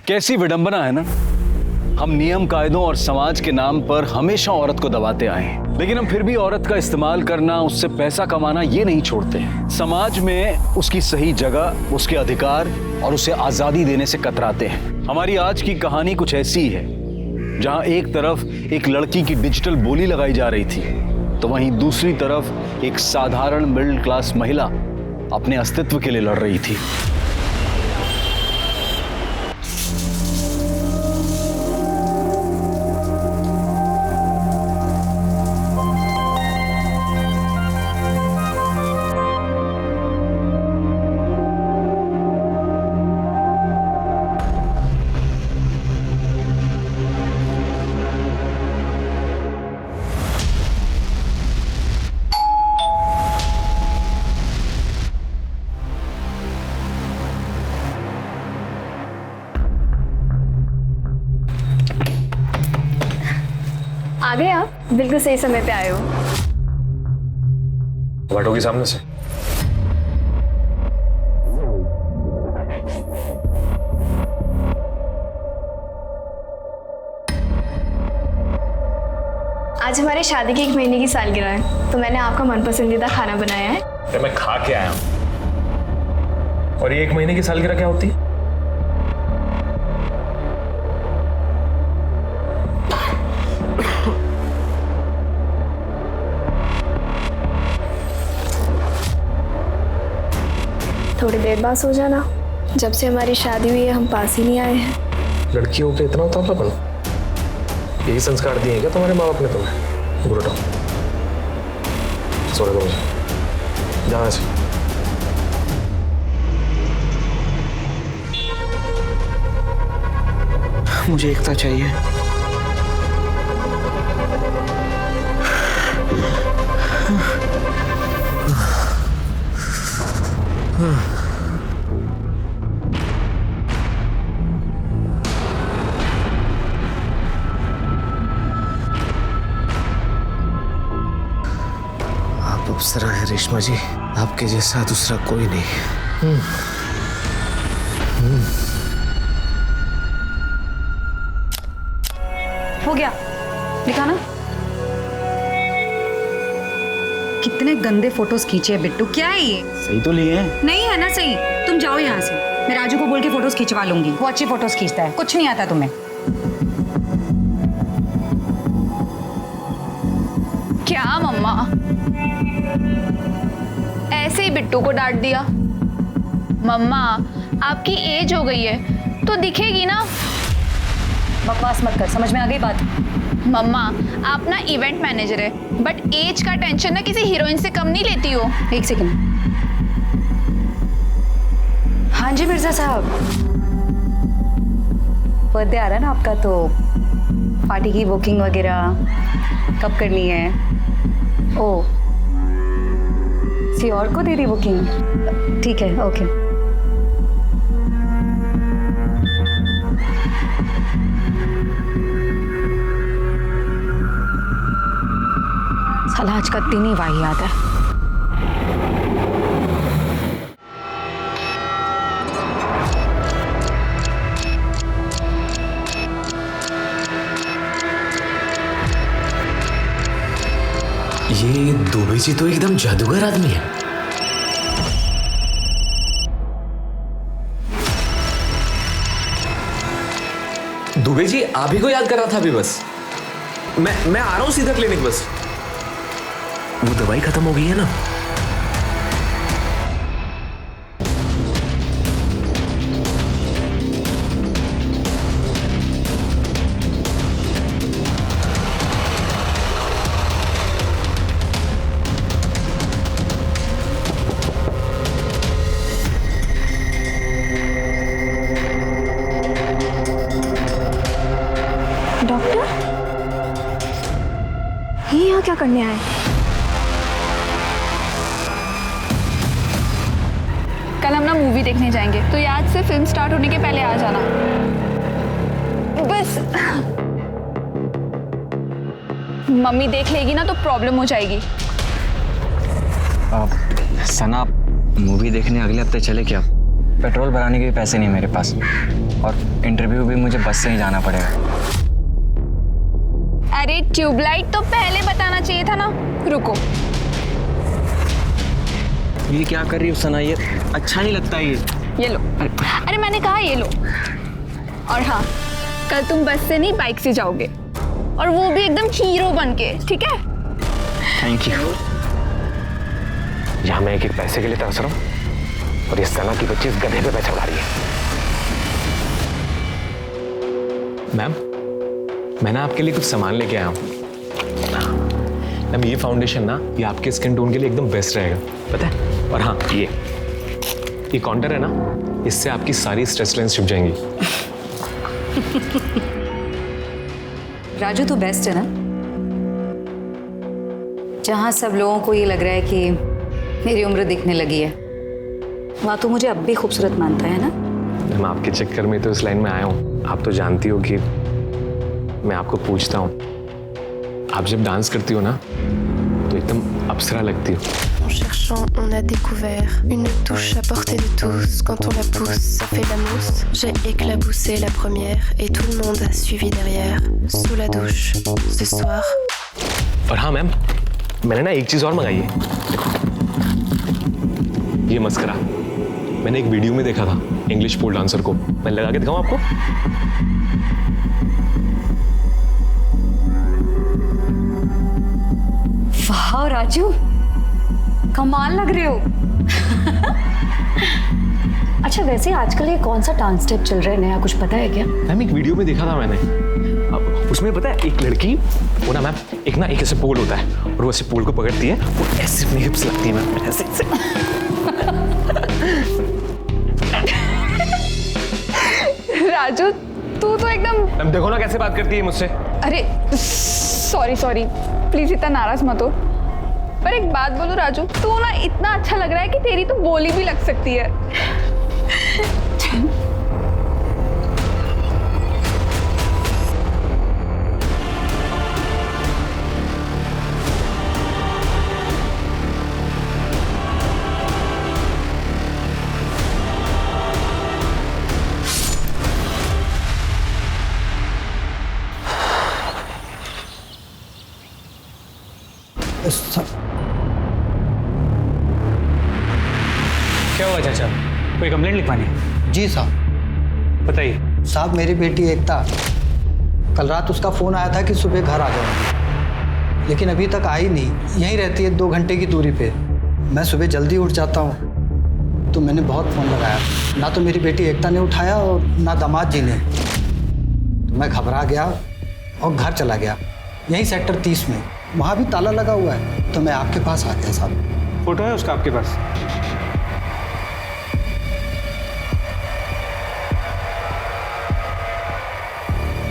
कैसी विडंबना है ना। हम नियम कायदों और समाज के नाम पर हमेशा औरत को दबाते आए हैं, लेकिन हम फिर भी औरत का इस्तेमाल करना, उससे पैसा कमाना ये नहीं छोड़ते हैं। समाज में उसकी सही जगह, उसके अधिकार और उसे आजादी देने से कतराते हैं। हमारी आज की कहानी कुछ ऐसी है जहां एक तरफ एक लड़की की डिजिटल बोली लगाई जा रही थी, तो वहीं दूसरी तरफ एक साधारण मिडिल क्लास महिला अपने अस्तित्व के लिए लड़ रही थी। आ गए आप, बिल्कुल सही समय पे आए हो। बैठोगी सामने से? आज हमारी शादी की 1 महीने की सालगिरह है, तो मैंने आपका मनपसंदीदा खाना बनाया है। तो मैं खा के आया हूं। और ये 1 महीने की सालगिरह क्या होती है? थोड़ी देर बाद सो जाना। जब से हमारी शादी हुई है हम पास ही नहीं आए हैं। लड़कियों पे इतना उतावलापन? यही संस्कार दिए हैं क्या तुम्हारे माँ बाप ने तुम्हें? गुरुटा सो रहे मुझे जाना से। मुझे एकता चाहिए। आप अप्सरा है रेशमा जी, आपके जैसा दूसरा कोई नहीं। हो गया, दिखाना। कितने गंदे फोटोज खींचे हैं बिट्टू, क्या है ये? सही तो लिए हैं? नहीं है ना सही। तुम जाओ यहाँ से, मैं राजू को बोल के फोटोज खिंचवा लूंगी। वो अच्छी फोटोज खींचता है, कुछ नहीं आता तुम्हें। क्या मम्मा, ऐसे ही बिट्टू को डांट दिया? मम्मा आपकी एज हो गई है तो दिखेगी ना। बकवास मत कर, समझ में आ गई बात? मम्मा आप ना इवेंट मैनेजर है, बट एज का टेंशन ना किसी हीरोइन से कम नहीं लेती हो। 1 सेकेंड। हाँ जी मिर्जा साहब, बर्थडे आ रहा है ना आपका, तो पार्टी की बुकिंग वगैरह कब करनी है? ओ, किसी और को दे दी बुकिंग? ठीक है, ओके। साला आज का दिन ही वाहियात है। ये दुबे जी तो एकदम जादूगर आदमी है। दुबे जी आप ही को याद कर रहा था अभी। बस मैं आ रहा हूं सीधा क्लिनिक। बस वो दवाई खत्म हो गई है ना? डॉक्टर, ये यहाँ क्या करने आए? कल हम ना मूवी देखने जाएंगे, तो आज से फिल्म स्टार्ट होने के पहले आ जाना बस। मम्मी देख लेगी ना तो प्रॉब्लम हो जाएगी। सना, मूवी देखने अगले हफ्ते चले क्या? पेट्रोल भराने के भी पैसे नहीं मेरे पास, और इंटरव्यू भी मुझे बस से ही जाना पड़ेगा। अरे ट्यूबलाइट तो पहले बताना चाहिए था ना। रुको, ये क्या कर रही हो सना, ये अच्छा नहीं लगता ये लो। अरे मैंने कहा ये लो। और हाँ, कल तुम बस से नहीं बाइक से जाओगे, और वो भी एकदम हीरो बन के, ठीक है? Thank you. यहाँ मैं एक पैसे के लिए तरस रहा हूँ और ये सना की बच्ची इस गधे पे पैसा उड़ा रही है। मैम, मैंने आपके लिए कुछ सामान लेके आया हूँ। मैम, ये फाउंडेशन ना, ये आपके स्किन टोन के लिए एकदम बेस्ट रहेगा, पता है? और हाँ, ये काउंटर है ना, इससे आपकी सारी स्ट्रेस लाइंस छुप जाएंगी। राजू तो बेस्ट है ना, जहां सब लोगों को ये लग रहा है कि मेरी उम्र दिखने लगी है, वहां तो मुझे अब भी खूबसूरत मानता है ना। मैम, आपके चक्कर में तो इस लाइन में आया हूँ। आप तो जानती हो कि मैं आपको पूछता हूँ, आप जब डांस करती हो ना तो एकदम अप्सरा लगती हो। En cherchant, on a découvert une touche à portée de tous. Quand on la pousse, ça fait la mousse. J'ai éclaboussé la première et tout le monde a suivi derrière. Sous la douche, ce soir. और हाँ ma'am, मैंने ना एक चीज और मंगाई है। ये मस्करा मैंने एक वीडियो में देखा था, इंग्लिश पोल डांसर को। मैं लगा के दिखाऊं आपको? वाह राजू, कमाल लग रहे हो। अच्छा, वैसे आजकल ये कौन सा डांस स्टेप चल रहा है नया, कुछ पता है क्या? मैम, एक वीडियो में देखा था मैंने। अब उसमें पता है, एक लड़की, वो ना मैम, एक ऐसे पोल होता है और वो ऐसे पोल को पकड़ती है, वो ऐसे अपनी हिप्स लगती है मैम, ऐसे ऐसे। राजू, तू तो एकदम। मैम देखो ना कैसे बात करती है मुझसे। अरे सॉरी, प्लीज इतना नाराज मत हो। पर एक बात बोलो राजू, तू ना इतना अच्छा लग रहा है कि तेरी तो बोली भी लग सकती है। क्या हुआ चाचा, कोई कंप्लेंट लिखवानी है? जी साहब। बताइए। साहब, मेरी बेटी एकता, कल रात उसका फ़ोन आया था कि सुबह घर आ जाओ, लेकिन अभी तक आई नहीं। यहीं रहती है 2 घंटे की दूरी पे। मैं सुबह जल्दी उठ जाता हूँ, तो मैंने बहुत फ़ोन लगाया, ना तो मेरी बेटी एकता ने उठाया और ना दामाद जी ने। तो मैं घबरा गया और घर चला गया, यहीं सेक्टर 30 में। वहाँ भी ताला लगा हुआ है, तो मैं आपके पास आ गया साहब। फोटो है उसका आपके पास?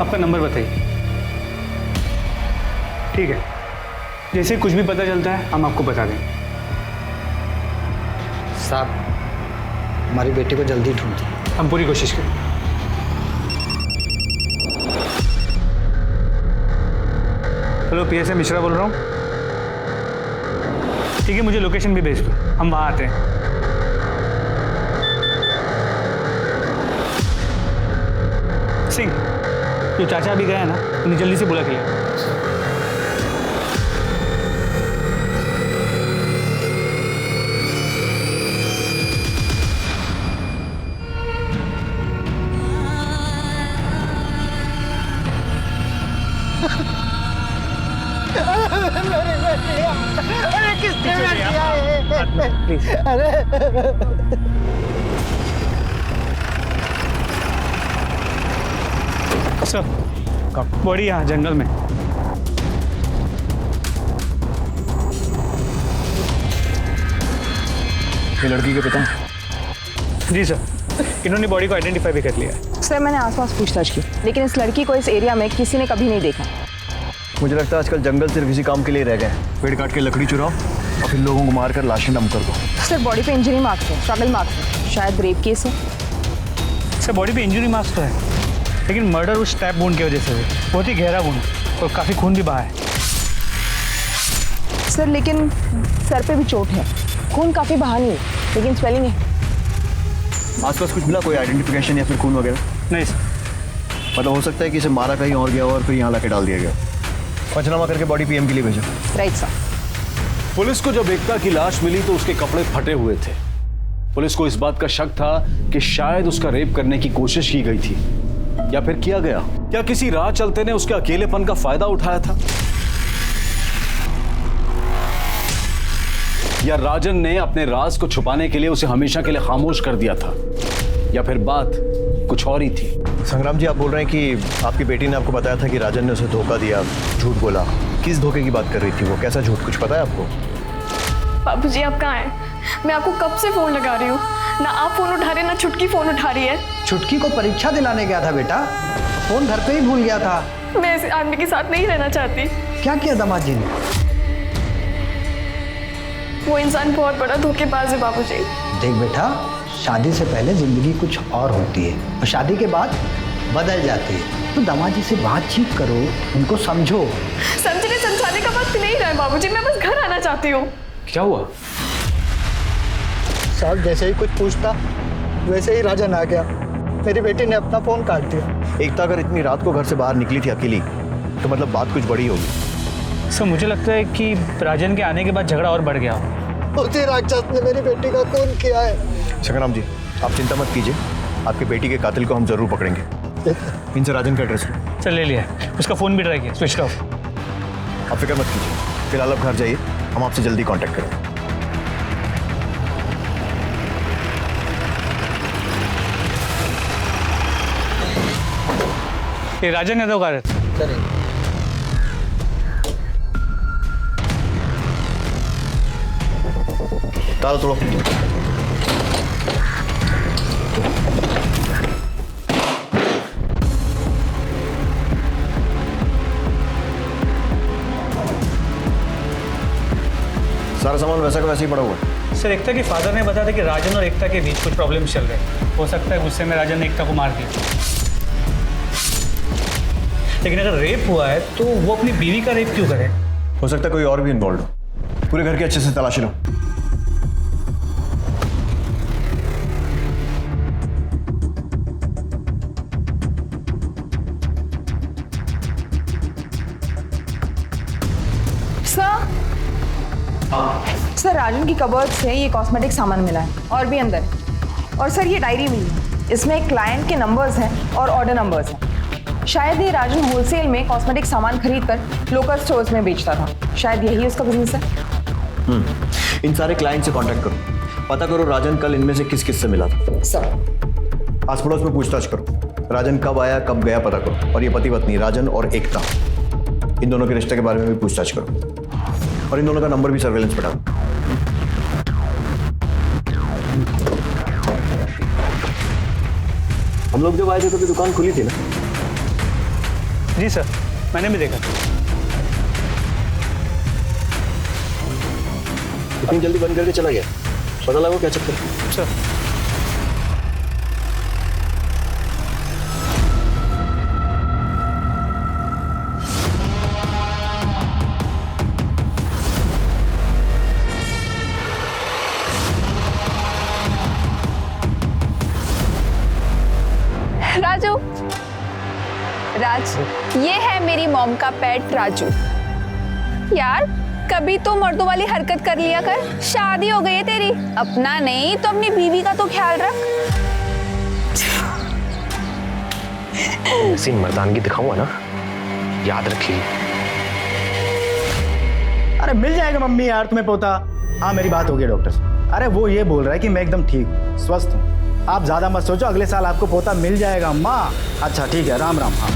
आपका नंबर बताइए। ठीक है, जैसे कुछ भी पता चलता है हम आपको बता देंगे। साहब, हमारी बेटी को जल्दी ढूंढिए। हम पूरी कोशिश करेंगे। हेलो, पीएसए मिश्रा बोल रहा हूँ। ठीक है, मुझे लोकेशन भी भेज दो, हम वहाँ आते हैं। सिंह, जो चाचा अभी गया है ना, उन्हें जल्दी से बुला के ले। सर, बॉडी यहाँ जंगल में। ये लड़की के पिता? जी सर, इन्होंने बॉडी को आइडेंटिफाई भी कर लिया है। सर, मैंने आसपास पूछताछ की, लेकिन इस लड़की को इस एरिया में किसी ने कभी नहीं देखा। मुझे लगता है आजकल जंगल सिर्फ इसी काम के लिए रह गए। पेड़ काट के लकड़ी चुराओ और फिर लोगों को मारकर लाशें डंप कर दो। सर, बॉडी पे इंजरी मार्क्स है, स्ट्रगल मार्क्स है, शायद रेप केस है। सर, बॉडी पे इंजरी मार्क्स तो है, लेकिन मर्डर उस स्टैब वुंड की वजह से हुई। बहुत ही गहरा वुंड और काफ़ी खून भी बहा है। सर, लेकिन सर पे भी चोट है, खून काफ़ी बहा नहीं है, लेकिन स्वेलिंग है। आसपास कुछ मिला, कोई आइडेंटिफिकेशन या फिर खून वगैरह? नहीं सर। मतलब हो सकता है कि इसे मारा कहीं और गया और फिर यहाँ लाके डाल दिया गया। पंचनामा करके बॉडी पीएम के लिए भेजो। Right sir. पुलिस को जब एकता की लाश मिली तो उसके कपड़े फटे हुए थे। पुलिस को इस बात का शक था कि शायद उसका रेप करने की कोशिश की गई थी या फिर किया गया। क्या किसी राह चलते ने उसके अकेलेपन का फायदा उठाया था, या राजन ने अपने राज को छुपाने के लिए उसे हमेशा के लिए खामोश कर दिया था, या फिर बात कुछ और ही थी। संग्राम जी, आप बोल रहे हैं कि आपकी बेटी ने आपको बताया था कि राजन ने उसे धोखा दिया, झूठ बोला। किस धोखे की बात कर रही थी वो? कैसा झूठ, कुछ पता है आपको? बाबूजी आप कहाँ हैं? मैं आपको कब से फोन लगा रही हूँ, ना आप फोन उठा रहे ना छुटकी फोन उठा रही है। छुटकी को परीक्षा दिलाने गया था बेटा, फोन घर पे ही भूल गया था। मैं इस आदमी के साथ नहीं रहना चाहती। क्या किया दामाद जी ने? वो इंसान बहुत बड़ा धोखेबाज है बाबूजी। देख बेटा, शादी से पहले जिंदगी कुछ और होती है और शादी के बाद बदल जाती है। तो दामाद जी से बातचीत करो, उनको समझो। समझने समझाने का वक्त नहीं रहा है बाबूजी, मैं बस घर आना चाहती हूँ। क्या हुआ? साहब जैसे ही कुछ पूछता वैसे ही राजन आ गया। मेरी बेटी ने अपना फोन काट दिया। एकता अगर इतनी रात को घर से बाहर निकली थी अकेली तो मतलब बात कुछ बड़ी होगी। सर मुझे लगता है कि राजन के आने के बाद झगड़ा और बढ़ गया। उसी राक्षस ने मेरी बेटी का खून किया है। संग्राम जी, आप चिंता मत कीजिए, आपकी बेटी के कातिल को हम जरूर पकड़ेंगे। इनसे राजन का एड्रेस लो। चल ले लिया, उसका फोन भी ट्राई किया, स्विच ऑफ। आप फिक्र मत कीजिए, फिलहाल आप घर जाइए, हम आपसे जल्दी कांटेक्ट करेंगे। ये राजन यादव का रहता। ताला तोड़ो। सारा सामान वैसा का वैसे ही पड़ा हुआ है। सर एकता के फादर ने बताया था कि राजन और एकता के बीच कुछ प्रॉब्लम चल रहे हैं। हो सकता है गुस्से में राजन ने एकता को मार दिया। लेकिन अगर रेप हुआ है तो वो अपनी बीवी का रेप क्यों करे? हो सकता है कोई और भी इन्वॉल्व हो। पूरे घर की अच्छे से तलाशी लो। सर राजन की कबर्ड से ये कॉस्मेटिक सामान मिला है और भी अंदर है। और सर ये डायरी मिली है, इसमें क्लाइंट के नंबर्स हैं और ऑर्डर नंबर्स हैं। शायद ये राजन होलसेल में कॉस्मेटिक सामान खरीदकर लोकल स्टोर्स में बेचता था। शायद यही उसका बिजनेस है। इन सारे क्लाइंट से कांटेक्ट करो, पता करो राजन कल इनमें से किस किस से मिला था। सर आस पड़ोस में पूछताछ करो, राजन कब आया कब गया पता करो। और ये पति पत्नी राजन और एकता, इन दोनों के रिश्ते के बारे में भी पूछताछ करो और इन दोनों का नंबर भी सर्वेलेंस पे डालो। हम लोग जब आए थे तो दुकान खुली थी ना? जी सर, मैंने भी देखा। इतनी जल्दी बंद करके चला गया, पता लगा क्या चक्कर है? सर राजू, राज, ये है मेरी मॉम का पेट राजू। यार कभी तो मर्दों वाली हरकत कर लिया कर। शादी हो गई है तेरी, अपना नहीं तो अपनी बीवी का तो ख्याल रख। ऐसी मर्दानगी दिखाऊंगा ना, याद रखिए। अरे मिल जाएगा मम्मी यार तुम्हें पोता। हाँ मेरी बात हो गई डॉक्टर से। अरे वो ये बोल रहा है कि मैं एकदम ठीक स्वस्थ हूँ, आप ज्यादा मत सोचो, अगले साल आपको पोता मिल जाएगा अम्मा। अच्छा ठीक है, राम राम। हाँ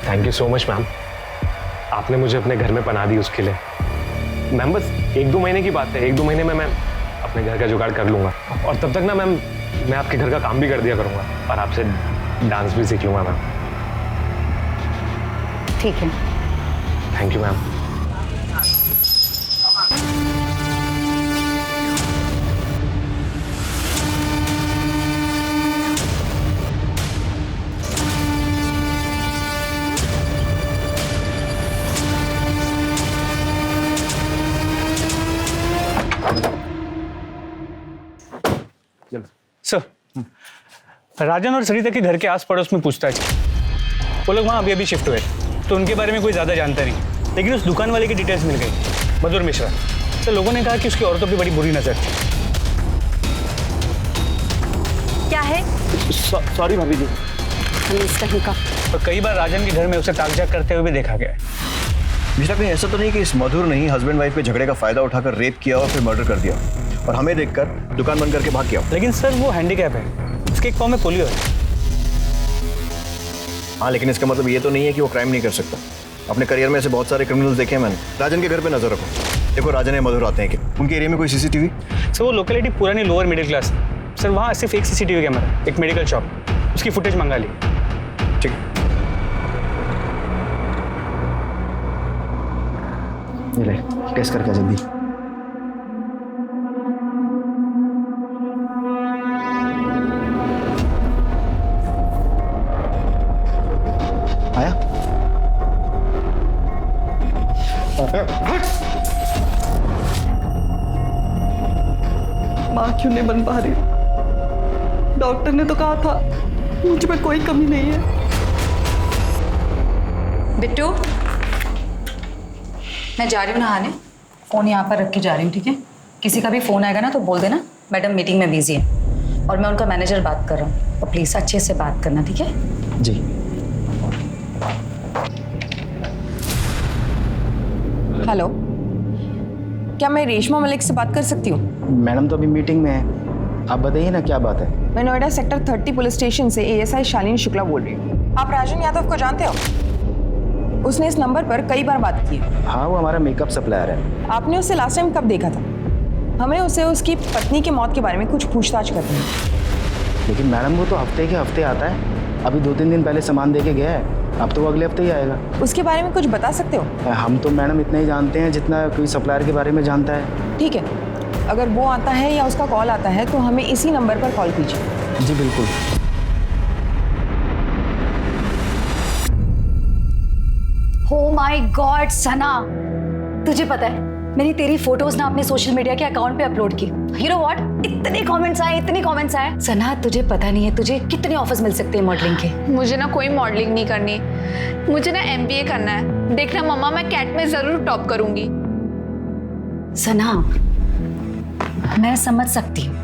thank you so much ma'am, आपने मुझे अपने घर में पनाह दी उसके लिए। मैम बस 1-2 महीने की बात है, 1-2 महीने में मैं अपने घर का जुगाड़ कर लूंगा। और तब तक ना मैम मैं आपके घर का काम भी कर दिया करूंगा और आपसे डांस भी सीख लूंगा मैम। ठीक है। Thank you ma'am. राजन और सरिता के घर के आस पड़ोस में पूछताछ की। वो लोग वहाँ अभी शिफ्ट हुए, तो उनके बारे में कोई ज़्यादा जानता नहीं, लेकिन उस दुकान वाले की डिटेल्स मिल गई, मधुर मिश्रा। तो लोगों ने कहा कि उसकी औरतों की बड़ी बुरी नज़र थी। क्या है? सॉरी भाभी जी। और कई बार राजन के घर में उसे ताकझाक करते हुए भी देखा गया है। मिश्रा, कहीं ऐसा तो नहीं कि इस मधुर ने ही हस्बैंड वाइफ के झगड़े का फायदा उठाकर रेप किया और फिर मर्डर कर दिया और हमें देखकर दुकान बंद करके भाग गया? लेकिन सर वो हैंडीकैप है, उसके एक पाँव में पोलियो है। हाँ, लेकिन इसका मतलब ये तो नहीं है कि वो क्राइम नहीं कर सकता। अपने करियर में ऐसे बहुत सारे क्रिमिनल्स देखे हैं मैंने। राजन के घर पे नजर रखो, देखो राजन या मधुर आते हैं कि उनके एरिया में कोई सीसीटीवी? सर वो लोकेलिटी पुरानी लोअर मिडिल क्लास है सर, वहाँ सिर्फ एक सीसीटीवी कैमरा, एक मेडिकल शॉप, उसकी फुटेज मंगा ली। ठीक है, ये ले टेस्ट करके जल्दी। आया? माँ क्यों नहीं बन पा रही? डॉक्टर ने तो कहा था मुझ में कोई कमी नहीं है। बिट्टू, मैं जा रही हूँ नहाने। फ़ोन यहाँ पर रख के जा रही हूँ, ठीक है? किसी का भी फ़ोन आएगा ना तो बोल देना मैडम मीटिंग में बिजी है और मैं उनका मैनेजर बात कर रहा हूँ, तो प्लीज़ अच्छे से बात करना, ठीक है? जी। हेलो, क्या मैं रेशमा मलिक से बात कर सकती हूँ? मैडम तो अभी मीटिंग में है, आप बताइए ना क्या बात है। मैं नोएडा सेक्टर 30 पुलिस स्टेशन से एएसआई शालिनी शुक्ला बोल रही हूँ। आप राजन यादव को जानते हो? उसने इस नंबर पर कई बार बात की है। हाँ, वो हमारा मेकअप सप्लायर है। आपने उसे लास्ट टाइम कब देखा था? हमें उसे उसकी पत्नी की मौत के बारे में कुछ पूछताछ करनी है। लेकिन मैडम वो तो हफ्ते के हफ्ते आता है, अभी 2-3 दिन पहले सामान दे के गया है, अब तो वो अगले हफ्ते ही आएगा। उसके बारे में कुछ बता सकते हो? हम तो मैडम इतना ही जानते हैं जितना कोई सप्लायर के बारे में जानता है। ठीक है, अगर वो आता है या उसका कॉल आता है तो हमें इसी नंबर पर कॉल कीजिए। जी बिल्कुल। Oh my God, सना, तुझे पता है मैंने तेरी फोटोज ना अपने सोशल मीडिया के अकाउंट पे अपलोड की। You know what? इतने कमेंट्स आए। सना, तुझे पता नहीं है तुझे कितने ऑफर्स मिल सकते हैं मॉडलिंग के। मुझे ना कोई मॉडलिंग नहीं करनी, मुझे ना एमबीए करना है। देखना मम्मा, मैं कैट में जरूर टॉप करूंगी। सना, मैं समझ सकती हूँ,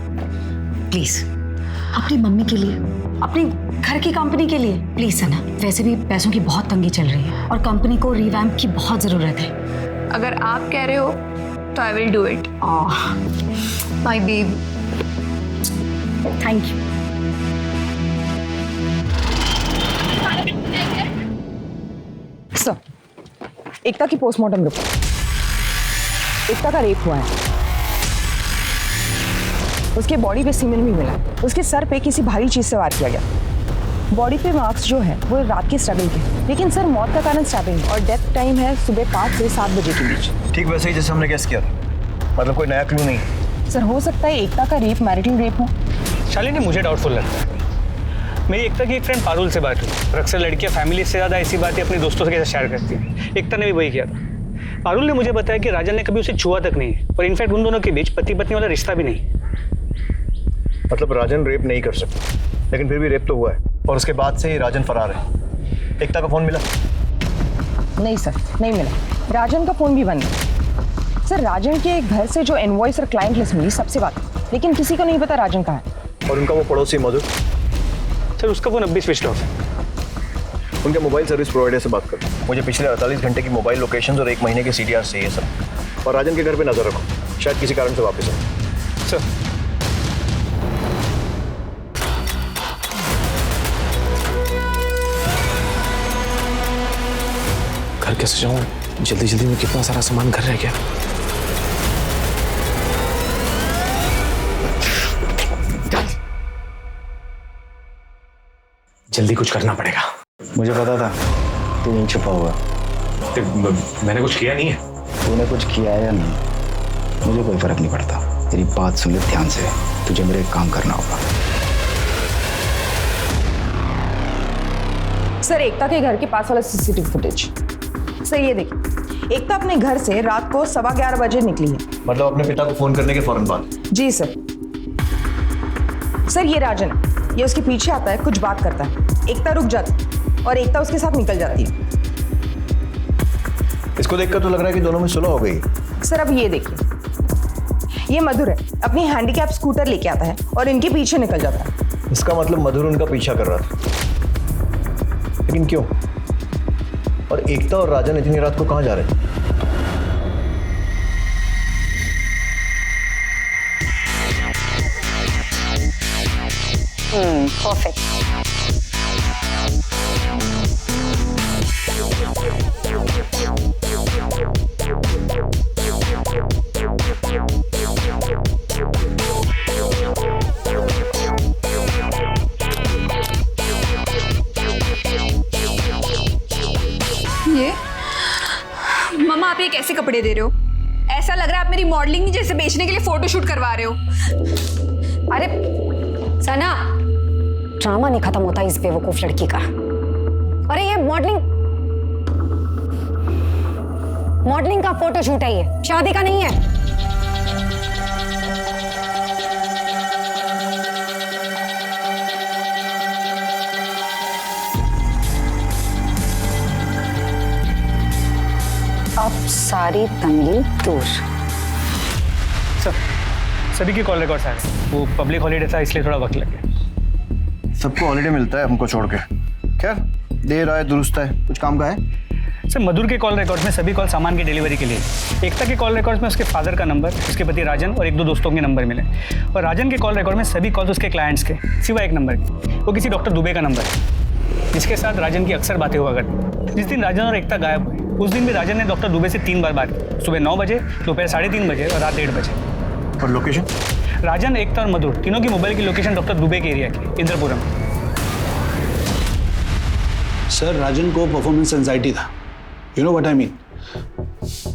प्लीज अपनी मम्मी के लिए, अपने घर की कंपनी के लिए प्लीज सना। वैसे भी पैसों की बहुत तंगी चल रही है और कंपनी को रिवैम्प की बहुत जरूरत है। अगर आप कह रहे हो तो I will do it. My baby, thank you. Sir, Ekta की पोस्टमार्टम रिपोर्ट। एकता का रेप हुआ है, उसके बॉडी पे सीमेंट भी मिला, उसके सर पे किसी भारी चीज से वार किया गया। बॉडी पे मार्क्स जो है वो रात की स्ट्रगल के, लेकिन सर मौत का कारण स्टैबिंग और डेथ टाइम है सुबह 5 से 7 बजे के बीच। ठीक वैसे ही जैसे हमने गेस किया था, मतलब कोई नया क्लू नहीं। सर हो सकता है एकता का रेप मैरिटल रेप हो। शालिनी, मुझे डाउटफुल लगता है। मेरी एकता की एक फ्रेंड पारुल से बात हुई और अक्सर लड़कियां फैमिली से ज़्यादा ऐसी बातें अपने दोस्तों के साथ शेयर करती हैं। एकता ने भी वही किया था। पारुल ने मुझे बताया कि राजन ने कभी उसे छुआ तक नहीं और इनफैक्ट उन दोनों के बीच पति पत्नी वाला रिश्ता भी नहीं। मतलब राजन रेप नहीं कर सकता, लेकिन फिर भी रेप तो हुआ है और उसके बाद से ही राजन फरार है। एकता का फोन मिला? नहीं सर, नहीं मिला। राजन का फोन भी बंद है। सर राजन के घर से जो इनवॉइस और क्लाइंट लिस्ट मिली सबसे बात, लेकिन किसी को नहीं पता राजन कहाँ है। और उनका वो पड़ोसी मधुर? सर उसका फोन अब भी स्विच ऑफ है। उनके मोबाइल सर्विस प्रोवाइडर से बात करो, मुझे पिछले 48 घंटे की मोबाइल लोकेशंस और 1 महीने के CDR चाहिए सर। और राजन के घर पे नजर रखो, शायद किसी कारण से वापस आए। सर घर कैसे जाऊं? जल्दी जल्दी में कितना सारा सामान घर रह गया। जल्दी कुछ करना पड़ेगा। मुझे पता था तू यहीं छुपा हुआ। मैंने कुछ किया नहीं है। तूने कुछ किया है या नहीं मुझे कोई फर्क नहीं पड़ता। तेरी बात सुन ले ध्यान से, तुझे मेरे एक काम करना होगा। सर एकता के घर के पास वाला CCTV फुटेज। सर ये देखिए, एकता अपने घर से रात को 11:15 बजे निकली है। मतलब अपने पिता को फोन करने के फौरन बाद? जी सर। सर ये राजन है, ये उसके पीछे आता है, कुछ बात करता है, एकता रुक जाती है और एकता उसके साथ निकल जाती है। इसको देखकर तो लग रहा है कि दोनों में सुलह हो गई। सर अब ये देखिए, ये मधुर है, अपनी हैंडीकैप स्कूटर लेके आता है और इनके पीछे निकल जाता है। इसका मतलब मधुर उनका पीछा कर रहा था, लेकिन क्यों? और एकता और राजन इतनी रात को कहाँ जा रहे हैं? परफेक्ट। ये मम्मा, आप ये कैसे कपड़े दे रहे हो? ऐसा लग रहा है आप मेरी मॉडलिंग जैसे बेचने के लिए फोटोशूट करवा रहे हो। अरे सना, ड्रामा नहीं खत्म होता इस बेवकूफ लड़की का। अरे ये मॉडलिंग का फोटोशूट है, ये शादी का नहीं है। अब सारी तंगी दूर। सर, सभी की कॉल रिकॉर्ड्स आ गए। वो पब्लिक हॉलीडे था इसलिए थोड़ा वक्त लग गया। सबको हॉलीडे मिलता है, हमको छोड़ के। खैर, देर आए दुरुस्त है। कुछ काम का है? सर, मधुर के कॉल रिकॉर्ड्स में सभी कॉल सामान की डिलीवरी के लिए। एकता के कॉल रिकॉर्ड्स में उसके फादर का नंबर, उसके पति राजन और 1-2 दोस्तों के नंबर मिले। और राजन के कॉल रिकॉर्ड में सभी कॉल्स उसके क्लाइंट्स के, सिवा एक नंबर के। वो किसी डॉक्टर दुबे का नंबर है, जिसके साथ राजन की अक्सर बातें हुआ करती। जिस दिन राजन और एकता गायब हुए, उस दिन भी राजन ने डॉक्टर दुबे से 3 बार बात की, सुबह 9 बजे, दोपहर 3:30 बजे और रात 1:30 बजे। और लोकेशन? राजन, एकता और मधुर तीनों की मोबाइल की लोकेशन डॉक्टर दुबे के एरिया की, इंद्रपुरम। सर, राजन को परफॉर्मेंस एंजाइटी था। You know what I mean.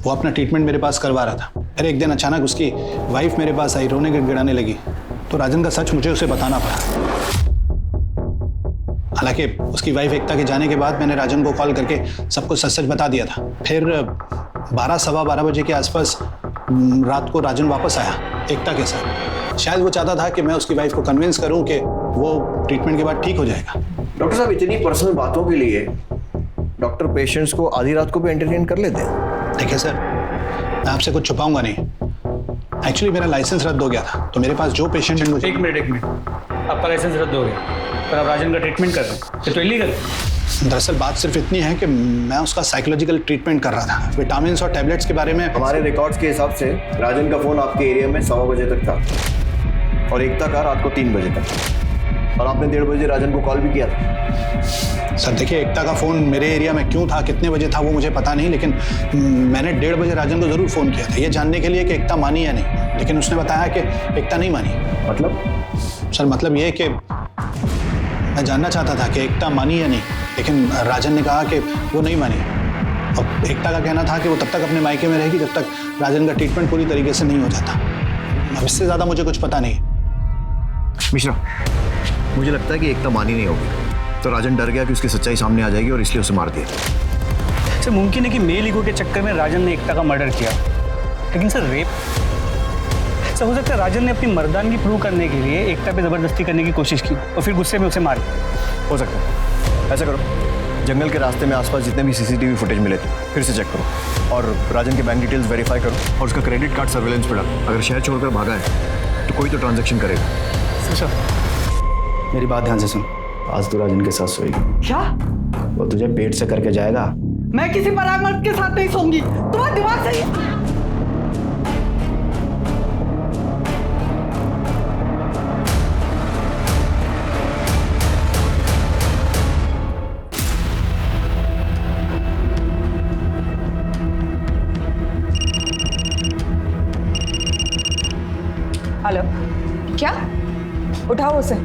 वो अपना ट्रीटमेंट मेरे पास करवा रहा था। अरे एक दिन अचानक उसकी वाइफ मेरे पास आई, रोने गिड़गिड़ाने लगी, तो राजन का सच मुझे उसे बताना पड़ा। हालांकि उसकी वाइफ एकता के जाने के बाद मैंने राजन को कॉल करके सबको सच सच बता दिया था। फिर 12-12:15 बजे के आसपास रात को राजन वापस आया एकता के साथ। शायद वो चाहता था कि मैं उसकी वाइफ को कन्विंस करूं कि वो ट्रीटमेंट के बाद ठीक हो जाएगा। डॉक्टर साहब, इतनी पर्सनल बातों के लिए डॉक्टर पेशेंट्स को आधी रात को भी एंटरटेन कर लेते हैं। देखिए सर, मैं आपसे कुछ छुपाऊंगा नहीं। एक्चुअली मेरा लाइसेंस रद्द हो गया था, तो मेरे पास जो पेशेंट है मुझे। एक मिनट, आपका लाइसेंस रद्द हो गया पर आप राजन का ट्रीटमेंट कर रहे हैं, ये तो इलीगल है। दरअसल बात सिर्फ इतनी है कि मैं उसका साइकोलॉजिकल ट्रीटमेंट कर रहा था। विटामिन और टैबलेट्स के बारे में हमारे रिकॉर्ड्स के हिसाब से राजन का फोन आपके एरिया में 1:15 बजे तक था और एकता का रात को 3 बजे तक, और आपने 1:30 बजे राजन को कॉल भी किया था। सर देखिए, एकता का फ़ोन मेरे एरिया में क्यों था, कितने बजे था, वो मुझे पता नहीं, लेकिन मैंने 1:30 बजे राजन को ज़रूर फ़ोन किया था, ये जानने के लिए कि एकता मानी या नहीं। लेकिन उसने बताया कि एकता नहीं मानी। मतलब? सर मतलब ये कि मैं जानना चाहता था कि एकता मानी या नहीं, लेकिन राजन ने कहा कि वो नहीं मानी। और एकता का कहना था कि वो तब तक अपने मायके में रहेगी जब तक राजन का ट्रीटमेंट पूरी तरीके से नहीं हो जाता। अब इससे ज़्यादा मुझे कुछ पता नहीं। मिश्रा, मुझे लगता है कि एकता मानी नहीं होगी, तो राजन डर गया कि उसकी सच्चाई सामने आ जाएगी और इसलिए उसे मार दिया। सर, मुमकिन है कि मेल ईगो के चक्कर में राजन ने एकता का मर्डर किया, लेकिन सर रेप? सर, हो सकता है राजन ने अपनी मर्दानगी प्रूव करने के लिए एकता पे जबरदस्ती करने की कोशिश की और फिर गुस्से में उसे मार दिया। हो सकता है। ऐसा करो, जंगल के रास्ते में आसपास जितने भी सीसीटीवी फुटेज मिले थे फिर से चेक करो और राजन के बैंक डिटेल्स वेरीफाई करो और उसका क्रेडिट कार्ड सर्वेलेंस पे डालो। अगर शहर छोड़कर भागा है तो कोई तो ट्रांजैक्शन करेगा। सर, मेरी बात ध्यान से सुन। आज तू राजन के साथ सोएगी। क्या? वो तुझे पेट से करके जाएगा। मैं किसी पराग मर्द के साथ नहीं सोऊंगी। तुम्हारा दिमाग सही है? हेलो, क्या? उठाओ उसे।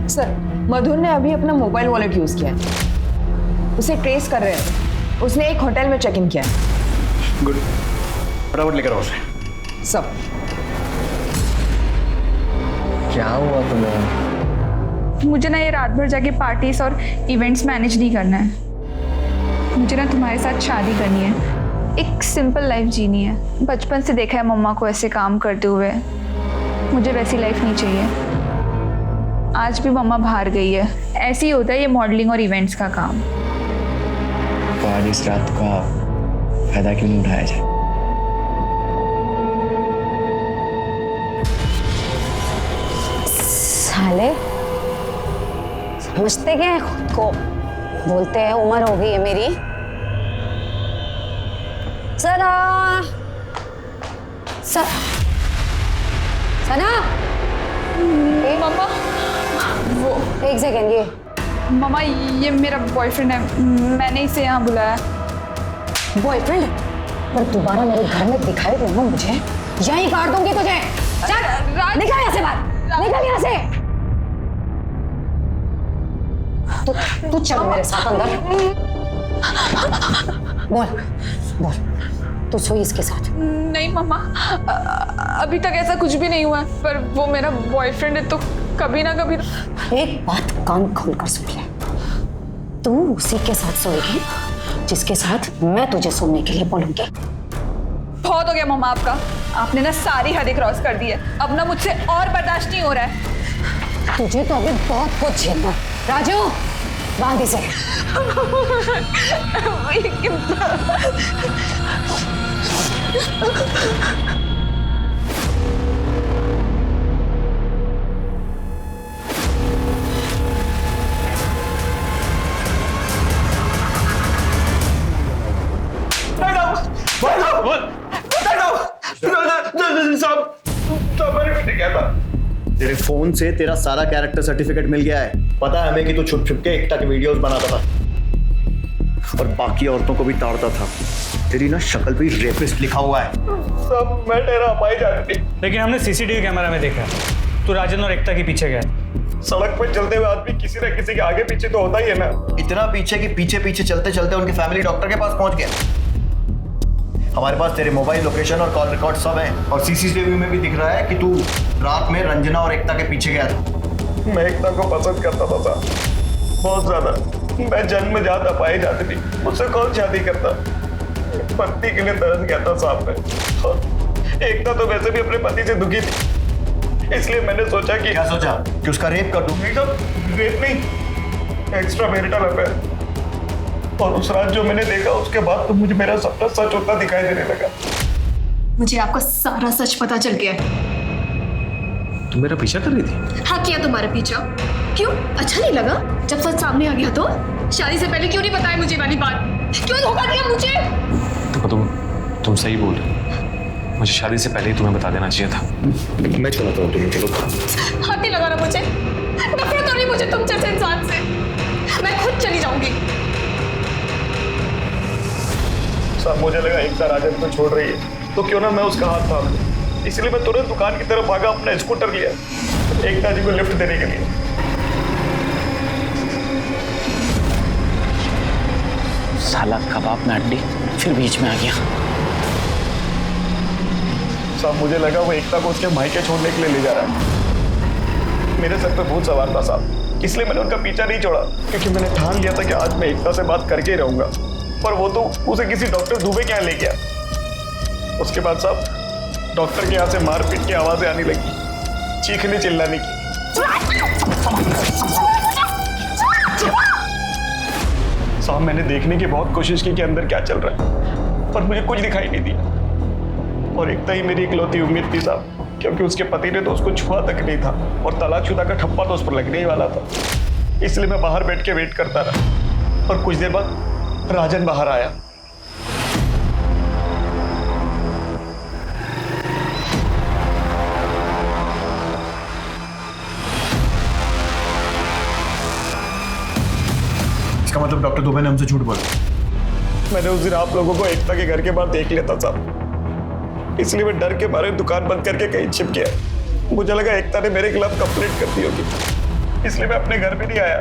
सर, मधुर ने अभी अपना मोबाइल वॉलेट यूज किया है, उसे ट्रेस कर रहे हैं। उसने एक होटल में चेक इन किया है। गुड, फटाफट लेकर आओ उसे। सब। क्या हुआ तुम्हें? मुझे ना ये रात भर जाके पार्टीज और इवेंट्स मैनेज नहीं करना है। मुझे ना तुम्हारे साथ शादी करनी है, एक सिंपल लाइफ जीनी है। बचपन से देखा है मम्मा को ऐसे काम करते हुए, मुझे वैसी लाइफ नहीं चाहिए। आज भी मम्मा बाहर गई है। ऐसे ही होता है ये मॉडलिंग और इवेंट्स का काम। तो आज इस रात का फायदा क्यों नहीं उठाया जाए? साले समझते क्या है खुद को? बोलते हैं उम्र हो गई है मेरी। सना सना मम्मा वो एक सेकेंड, ये मम्मा ये मेरा बॉयफ्रेंड है, मैंने इसे यहाँ बुलाया। बॉयफ्रेंड? पर दोबारा मेरे घर में दिखाई देना मुझे, यहीं काट दूंगी तुझे। चल निकल यहाँ से बाहर, निकल यहाँ से। तू चल मेरे साथ अंदर। बोल तू सोई इसके साथ? नहीं मम्मा, अभी तक ऐसा कुछ भी नहीं हुआ, पर वो मेरा बॉयफ्रेंड है तो कभी ना कभी। एक बात कान खोलकर सुन ले, तू उसी के साथ सोएगी जिसके साथ मैं तुझे सोने के लिए बोलूंगी। बहुत हो गया मम्मा आपका, आपने ना सारी हदें क्रॉस कर दी है। अब ना मुझसे और बर्दाश्त नहीं हो रहा है। तुझे तो अभी बहुत कुछ झेलना। राजू बांध इसे। तेरे फोन से तेरा सारा कैरेक्टर सर्टिफिकेट मिल गया है। पता है हमें कि तू छुप छुप के एकता के वीडियोस बनाता था और बाकी औरतों को भी ताड़ता था। तेरी ना शक्ल पे रेपिस्ट लिखा हुआ है। सब मैं तेरा पाई जाती थी, लेकिन हमने सीसीटीवी कैमरा में देखा तू राजन और एकता के पीछे गया। सड़क पर चलते हुए आदमी किसी न किसी के आगे पीछे तो होता ही है ना। इतना पीछे कि पीछे पीछे चलते चलते उनकी फैमिली डॉक्टर के पास पहुंच गया। हमारे पास तेरे मोबाइल लोकेशन और कॉल रिकॉर्ड सब है और सीसीटीवी में भी दिख रहा है कि तू रात में रंजना और एकता के पीछे गया था। मैं एकता को पसंद करता था साहब, बहुत ज्यादा। मैं जन्म जाता पाई जाती थी, मुझसे कौन शादी करता। पत्नी के लिए तरस गया था साहब मैं। एकता तो वैसे भी अपने पति से दुखी थी, इसलिए मैंने सोचा कि क्या सोचा कि उसका रेप कर दूं? रेप नहीं, एक्स्ट्रा मैरिटल अफेयर। और उस रात जो मैंने देखा उसके बाद तो मुझे मेरा सपना सच होता दिखाई देने लगा। मुझे आपका सारा सच पता चल गया है। तुम मेरा पीछा कर रही थी? हाँ किया तुम्हारा पीछा। क्यों अच्छा नहीं लगा जब सच सामने आ गया? तो शादी से पहले क्यों नहीं बताया मुझे वाली बात? क्यों धोखा दिया मुझे? देखो तुम सही बोल रहे हो। मुझे शादी से पहले ही तुम्हें बता देना चाहिए था। मैं चलाता हूँ, तुम्हें चलो। हाथ नहीं लगाना मुझे, नफरत हो रही मुझे तुम जैसे इंसान से। मैं खुद चली जाऊंगी। साहब मुझे लगा एकता राजन को छोड़ रही है तो क्यों ना मैं उसका हाथ थाम लूं, इसलिए मैं तुरंत दुकान की तरफ भागा, अपना स्कूटर लिया एकता जी को लिफ्ट देने के लिए। साला कबाब में हड्डी फिर बीच में आ गया। साहब मुझे लगा वो एकता को उसके मायके छोड़ने के लिए ले जा रहा है। मेरे सर पे भूत सवार था साहब, इसलिए मैंने उनका पीछा नहीं छोड़ा, क्योंकि मैंने ठान लिया था कि आज मैं एकता से बात करके ही रहूंगा। पर वो तो उसे किसी डॉक्टर दुबे के यहाँ ले गया। उसके बाद साहब डॉक्टर के यहाँ से मारपीट की आवाजें आने लगी, चीखने चिल्लाने की। साहब मैंने देखने की बहुत कोशिश की कि अंदर क्या चल रहा है, पर मुझे कुछ दिखाई नहीं दिया। और एकता ही मेरी इकलौती उम्मीद थी साहब, क्योंकि उसके पति ने तो उसको छुआ तक नहीं था और तलाकशुदा का ठप्पा तो उस पर लगने ही वाला था। इसलिए मैं बाहर बैठ के वेट करता रहा और कुछ देर बाद राजन बाहर आया। इसका मतलब डॉक्टर दुबे ने हमसे झूठ बोला। मैंने उस दिन आप लोगों को एकता के घर के बाहर देख लिया था साहब, इसलिए मैं डर के मारे दुकान बंद करके कहीं छिप गया। मुझे लगा एकता ने मेरे खिलाफ कंप्लेंट कर दी होगी, इसलिए मैं अपने घर में नहीं आया।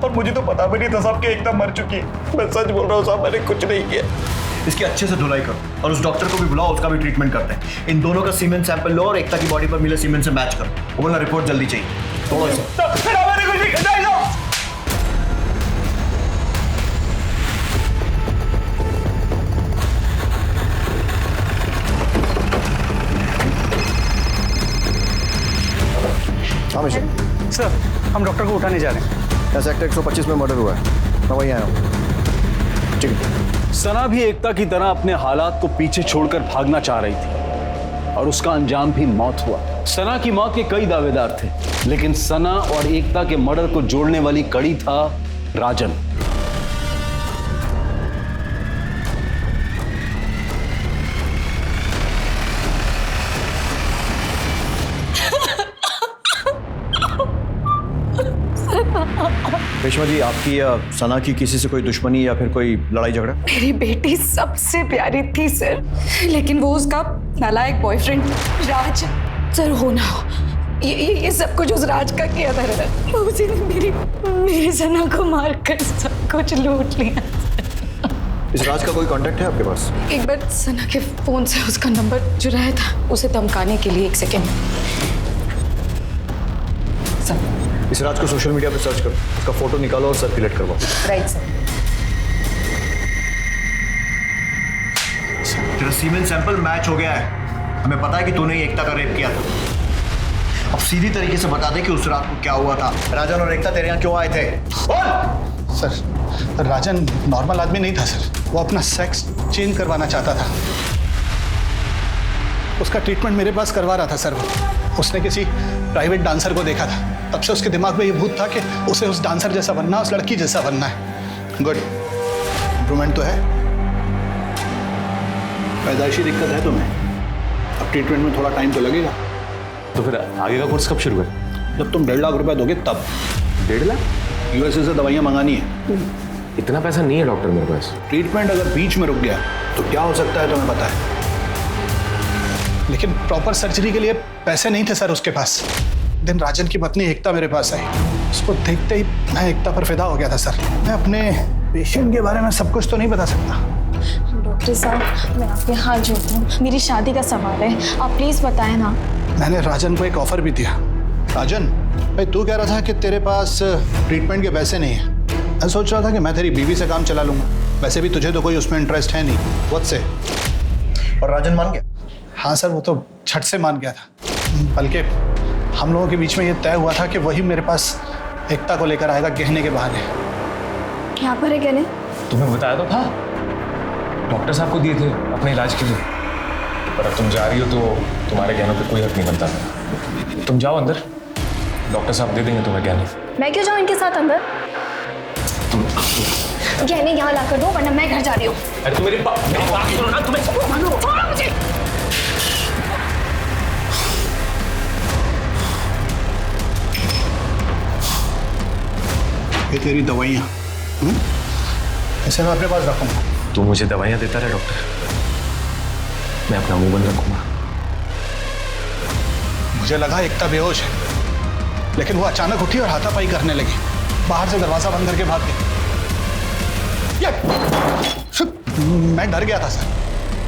और मुझे तो पता भी नहीं था साहब कि एकता मर चुकी है। मैं सच बोल रहा हूँ साहब, मैंने कुछ नहीं किया। इसकी अच्छे से धुलाई करो और उस डॉक्टर को भी बुलाओ, उसका भी ट्रीटमेंट करते हैं। इन दोनों का सीमेंट सैंपल लो और एकता की बॉडी पर मिले सीमेंट से मैच करो। वो बोला रिपोर्ट जल्दी चाहिए। तोड़ो इसे। सर हम डॉक्टर को उठाने जा रहे हैं। ऐसा सेक्टर 125 में मर्डर हुआ है, मैं वहीं आया हूँ। ठीक है। सना भी एकता की तरह अपने हालात को पीछे छोड़कर भागना चाह रही थी और उसका अंजाम भी मौत हुआ। सना की मौत के कई दावेदार थे, लेकिन सना और एकता के मर्डर को जोड़ने वाली कड़ी था राजन। रेशमा जी, आपकी या सना की किसी से कोई दुश्मनी या फिर कोई लड़ाई झगड़ा? मेरी बेटी सबसे प्यारी थी सर, लेकिन वो उसका नालायक बॉयफ्रेंड राज सर हो ना हो, ये सब कुछ उस राज का किया था सर। उसी ने मेरी सना को मारकर सब कुछ लूट लिया। इस राज का कोई कांटेक्ट है आपके पास? एक बार सना के फोन से उसका नंबर चुराया था, उसे धमकाने के लिए। 1 सेकेंड। इस राज को सोशल मीडिया पे सर्च करो, उसका फोटो निकालो और सर्कुलेट करवाओ। Right sir. तेरा सीमेन सैंपल मैच हो गया है। हमें पता है कि तूने एकता का रेप किया था। अब सीधी तरीके से बता दे कि उस रात को क्या हुआ था। राजन और एकता तेरे यहाँ क्यों आए थे? बोल। सर, राजन नॉर्मल आदमी नहीं था सर, वो अपना सेक्स चेंज करवाना चाहता था। उसका ट्रीटमेंट मेरे पास करवा रहा था सर। उसने किसी प्राइवेट डांसर को देखा था, तब से उसके दिमाग में ये भूत था कि उसे उस डांसर जैसा बनना, उस लड़की जैसा बनना है। गुड, इम्प्रूवमेंट तो है। पैदाइशी दिक्कत है तुम्हें, अब ट्रीटमेंट में थोड़ा टाइम तो लगेगा। तो फिर आगे का कोर्स कब शुरू करें? जब तुम 1.5 लाख रुपए दोगे तब। 1.5 लाख? यूएसए से दवाइयाँ मंगानी है। इतना पैसा नहीं है डॉक्टर मेरे पास। ट्रीटमेंट अगर बीच में रुक गया तो क्या हो सकता है तुम्हें पता है? लेकिन प्रॉपर सर्जरी के लिए पैसे नहीं थे सर उसके पास। दिन राजन की पत्नी एकता मेरे पास आई, उसको देखते ही मैं एकता पर फिदा हो गया था सर। मैं अपने पेशेंट के बारे में सब कुछ तो नहीं बता सकता। डॉक्टर साहब, मैं आपके हाथ जोड़ती हूँ, मेरी शादी का सवाल है, आप प्लीज बताएं ना। मैंने राजन को एक ऑफर भी दिया। राजन भाई, तू कह रहा था कि तेरे पास ट्रीटमेंट के पैसे नहीं है। मैं सोच रहा था कि मैं तेरी बीवी से काम चला लूंगा, वैसे भी तुझे तो कोई उसमें इंटरेस्ट है नहीं। वक्त से और राजन मान गया? हाँ सर, वो तो झट से मान गया था। बल्कि हम लोगों के बीच में ये तय हुआ था कि वही मेरे पास एकता को लेकर आएगा गहने के बहाने। क्या पर है गहने? तुम्हें बताया तो था, डॉक्टर साहब को दिए थे अपने इलाज के लिए। पर अब तुम जा रही हो तो तुम्हारे गहनों पे कोई हक नहीं बनता। तुम जाओ अंदर, डॉक्टर साहब दे देंगे तुम्हें गहने। मैं क्यों जाऊँ इनके साथ अंदर? गहने यहाँ ला कर दो, वरना मैं घर जा रही हूँ। अरे तुम मेरी बात सुनो ना, तुम्हें छोड़ो मुझे। ये तेरी दवाइयाँ, इसे मैं अपने पास रखूंगा। तू मुझे दवाइयाँ देता रहे डॉक्टर, मैं अपना मुंह बंद रखूंगा। मुझे लगा एकता बेहोश है, लेकिन वो अचानक उठी और हाथापाई करने लगी। बाहर से दरवाजा बंद करके भाग गई। मैं डर गया था सर।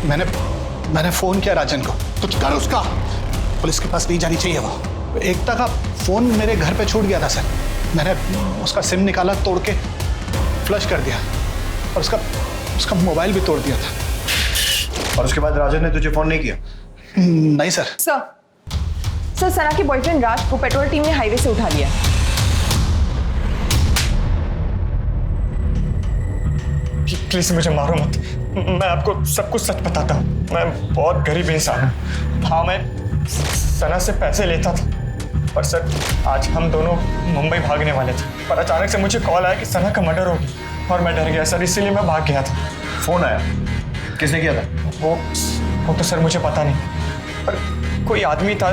मैंने फोन किया राजन को, कुछ कर उसका, पुलिस के पास नहीं जानी चाहिए वो। एकता का फोन मेरे घर पे छूट गया था सर। मैंने उसका सिम निकाला, तोड़ के फ्लश कर दिया और उसका मोबाइल भी तोड़ दिया था। और उसके बाद राजन ने तुझे फोन नहीं किया? नहीं सर। सर, सना के बॉयफ्रेंड राज को पेट्रोल टीम ने हाईवे से उठा लिया। प्लीज मुझे मारो मत, मैं आपको सब कुछ सच बताता हूँ। मैं बहुत गरीब इंसान हूँ। हाँ, मैं सना से पैसे लेता था, पर सर आज हम दोनों मुंबई भागने वाले थे, पर अचानक से मुझे कॉल आया कि सना का मर्डर हो गया और मैं डर गया सर, इसीलिए मैं भाग गया था। फोन आया? किसने किया था? वो तो सर मुझे पता नहीं, पर कोई आदमी था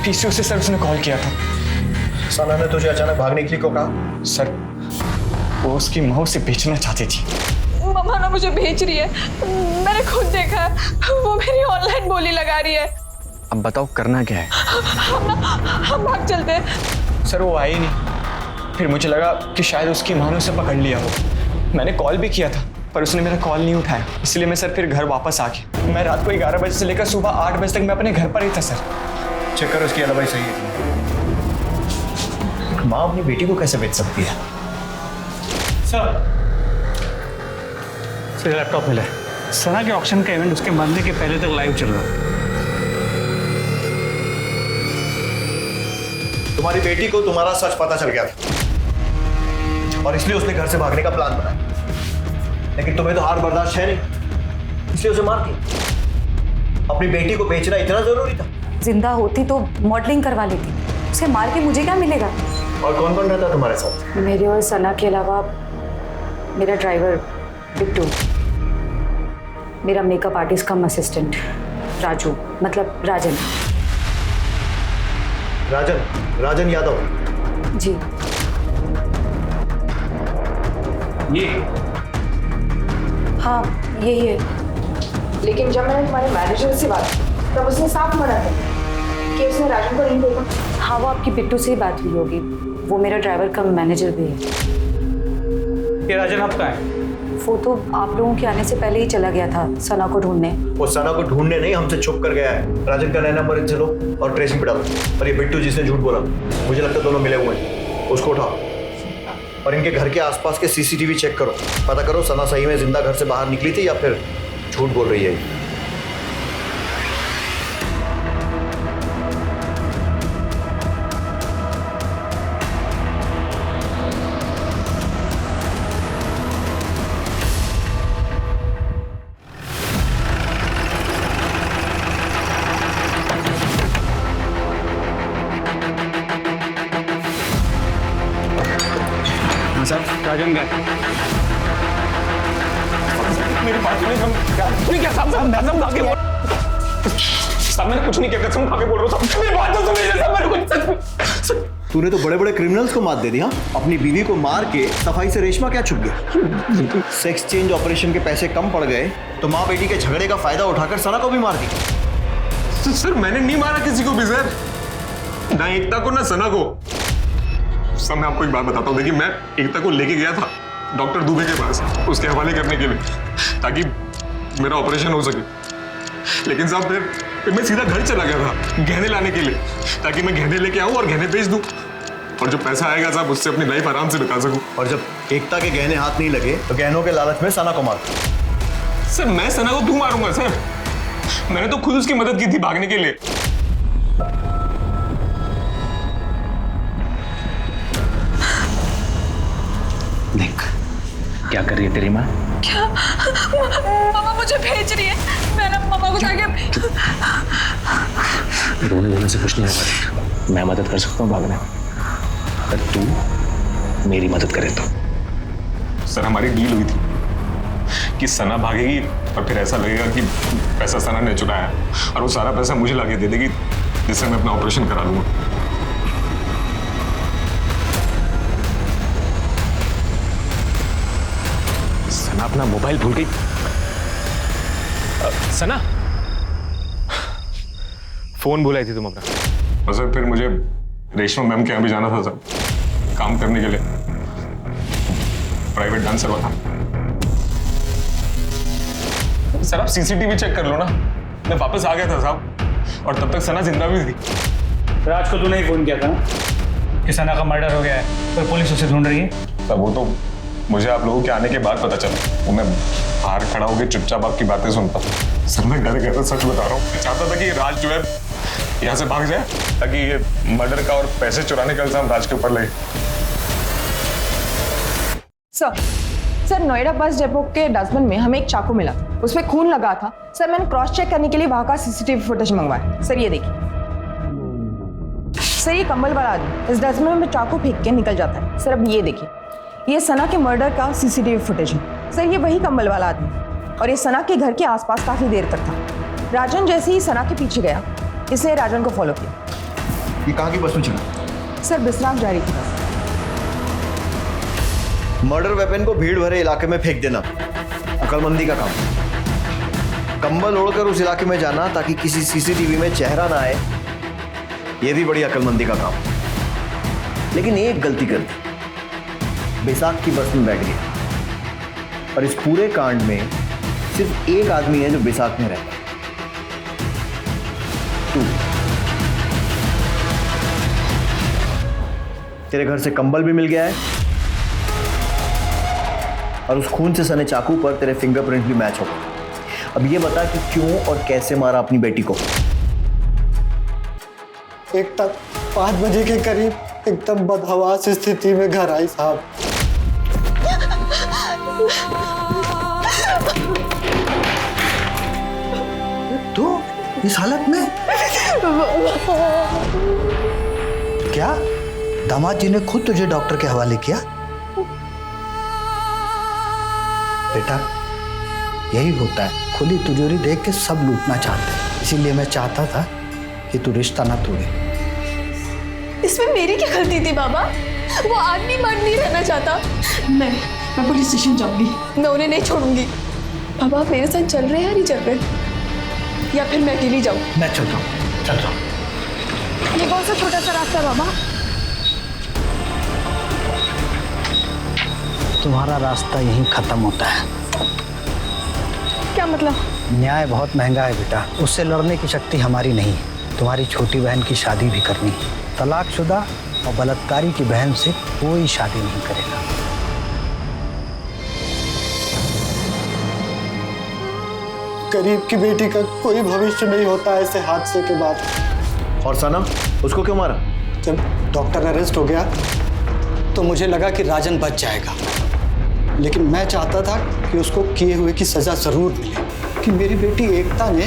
पीसीओ से, सर उसने कॉल किया था। सना ने तुझे अचानक भागने के लिए क्यों कहा? सर वो उसकी माँ उसे बेचना चाहती थी। मम्मा ना मुझे बेच रही है, मैंने खुद देखा है, वो मेरी ऑनलाइन बोली लगा रही है। अब बताओ करना क्या है? हम भाग चलते हैं। सर वो आई नहीं, फिर मुझे लगा कि शायद उसकी माँ ने उसे पकड़ लिया हो। मैंने कॉल भी किया था पर उसने मेरा कॉल नहीं उठाया, इसलिए मैं सर फिर घर वापस आ गया। मैं रात को 11 बजे से लेकर सुबह 8 बजे तक मैं अपने घर पर ही था सर। चेक करो उसकी दवाई सही है। माँ अपनी बेटी को कैसे बेच सकती है? सर लैपटॉप मिला है। सना के ऑक्शन का इवेंट उसके मरने के पहले तक लाइव चल रहा। तुम्हारी बेटी को तुम्हारा सच पता चल गया था और इसलिए उसने घर से भागने का प्लान बनाया। लेकिन तुम्हें तो हार बर्दाश्त है नहीं, इसलिए उसे मार दिया। अपनी बेटी को बेचना इतना जरूरी था? जिंदा होती तो मॉडलिंग करवा लेती, उसे मार के मुझे क्या मिलेगा? और कौन कौन रहता तुम्हारे साथ? मेरे और सना के अलावा मेरा ड्राइवर बिट्टू, मेरा मेकअप आर्टिस्ट कम असिस्टेंट राजू, मतलब राजन। राजन यादव? जी। ये? हाँ यही है। लेकिन जब मैंने तुम्हारे मैनेजर से बात की तब उसने साफ मना कर कि उसने राजन को नहीं देखा। हाँ वो आपकी बिट्टू से ही बात हुई होगी, वो मेरा ड्राइवर कम मैनेजर भी है। ये राजन आपका है? वो तो आप लोगों के आने से पहले ही चला गया था सना को ढूंढने। वो सना को ढूंढने नहीं, हमसे छुप कर गया है। राजन का नया नंबर इनसे लो और ट्रेसिंग पे डालो। और ये बिट्टू जिसने झूठ बोला, मुझे लगता है दोनों मिले हुए हैं, उसको उठाओ और इनके घर के आसपास के सीसीटीवी चेक करो। पता करो सना सही में जिंदा घर से बाहर निकली थी या फिर झूठ बोल रही है। राजन गए। मेरी बात सुनिए, क्या साहब खा के बोल साहब, मैंने कुछ नहीं किया, कसम खा के बोल रहा हूँ साहब, मेरी बात तो सुनिए साहब, मैंने कुछ। तूने तो बड़े बड़े क्रिमिनल्स को मात दे दी। हाँ, अपनी बीवी को मार के सफाई से रेशमा क्या छुप गया? सेक्स चेंज ऑपरेशन के पैसे कम पड़ गए तो माँ बेटी के झगड़े का फायदा उठाकर सना को भी मार दी। सर मैंने नहीं मारा किसी को भी सर, ना एकता को ना सना को। सर मैं आपको एक बात बताता हूँ, देखिए मैं एकता को लेके गया था डॉक्टर दुबे के पास उसके हवाले करने के लिए ताकि मेरा ऑपरेशन हो सके। लेकिन साहब फिर मैं सीधा घर चला गया था गहने लाने के लिए, ताकि मैं गहने लेके आऊँ और गहने बेच दूँ और जो पैसा आएगा साहब उससे अपनी लाइफ आराम से बिता सकूँ। और जब एकता के गहने हाथ नहीं लगे तो गहनों के लालच में सना को मार। सर मैं सना को क्यों मारूंगा सर, मैंने तो खुद उसकी मदद की थी भागने के लिए। देख क्या कर रही है तेरी माँ? क्या? मामा मुझे भेज रही है, मैं ना मामा को जाके रोने धोने से कुछ नहीं होगा। मैं मदद कर सकता हूँ भागने, अगर तू मेरी मदद करे तो। सर हमारी डील हुई थी कि सना भागेगी और फिर ऐसा लगेगा कि पैसा सना ने चुराया और वो सारा पैसा मुझे लाके दे देगी जिससे मैं अपना ऑपरेशन करा लूंगा। सना अपना मोबाइल भूल गई। सना फोन बुलाई थी तुम अपना? और सर फिर मुझे रेशमा मैम के यहाँ भी जाना था सर, काम करने के लिए, प्राइवेट डांसर था। सर आप सीसीटीवी चेक कर लो ना, मैं वापस आ गया था साहब और तब तक सना जिंदा भी थी। राज को तूने ही फोन किया था कि सना का मर्डर हो गया है और पुलिस उसे ढूंढ रही है? सर वो तो मुझे आप लोगों के आने के बाद पता चला, वो मैं बाहर खड़ा होकर चुपचाप आपकी बातें सुनता। सर मैं डर गया था, सच बता रहा हूँ। मैं चाहता था कि राज जो है यहाँ से भाग जाए ताकि ये मर्डर का और पैसे चुराने का इल्जाम राज के ऊपर लगे। सर नोएडा बस डिपो के डस्टबिन में हमें एक चाकू मिला, उसमें खून लगा था। सर मैंने क्रॉस चेक करने के लिए वहां का सीसीटीवी फुटेज मंगवाया। सर ये देखिए, सर ये कंबल वाला आदमी इस डस्टबिन में चाकू फेंक के निकल जाता है। सर अब ये देखिए, ये सना के मर्डर का सीसीटीवी फुटेज है। सर ये वही कंबल वाला आदमी और ये सना के घर के आसपास काफी देर तक था। राजन जैसे ही सना के पीछे गया, इसने राजन को फॉलो किया। ये कहाँ की बस में चला? सर बिस्राम जा रही थी बस। मर्डर वेपन को भीड़ भरे इलाके में फेंक देना अकलमंदी का काम। कंबल ओढ़कर उस इलाके में जाना ताकि किसी सीसीटीवी में चेहरा ना आए, यह भी बड़ी अकलमंदी का काम। लेकिन एक गलती कर दी, बैसाख की बस में बैठ गया और इस पूरे कांड में सिर्फ एक आदमी है जो बैसाख में रहता है, तू। तेरे घर से कंबल भी मिल गया है और उस खून से सने चाकू पर तेरे फिंगरप्रिंट भी मैच हो गए। अब ये बता कि क्यों और कैसे मारा अपनी बेटी को? एकता 5 बजे के करीब एकदम बदहवास स्थिति में घर आई साहब। तो इस हालत में क्या दामाद जी ने खुद तुझे डॉक्टर के हवाले किया? बेटा यही होता है, खुली तिजोरी देख के सब लूटना चाहते हैं, इसीलिए मैं चाहता था कि तू रिश्ता ना तोड़े। इसमें मेरी क्या गलती थी बाबा? वो आदमी मर्द नहीं रहना चाहता। मैं पुलिस स्टेशन जाऊंगी, मैं उन्हें नहीं छोड़ूंगी। बाबा आप मेरे साथ चल रहे हैं या नहीं चल रहे, या फिर मैं अकेली जाऊं? मैं चल रहा हूँ। ये कौन सा छोटा सा रास्ता है बाबा? तुम्हारा रास्ता यहीं खत्म होता है। क्या मतलब? न्याय बहुत महंगा है बेटा, उससे लड़ने की शक्ति हमारी नहीं। तुम्हारी छोटी बहन की शादी भी करनी है। तलाकशुदा और बलात्कारी की बहन से कोई शादी नहीं करेगा। गरीब की बेटी का कोई भविष्य नहीं होता ऐसे हादसे के बाद। और सना, उसको क्यों मारा? जब डॉक्टर अरेस्ट हो गया तो मुझे लगा कि राजन बच जाएगा, लेकिन मैं चाहता था कि उसको किए हुए की सजा जरूर मिले। कि मेरी बेटी एकता ने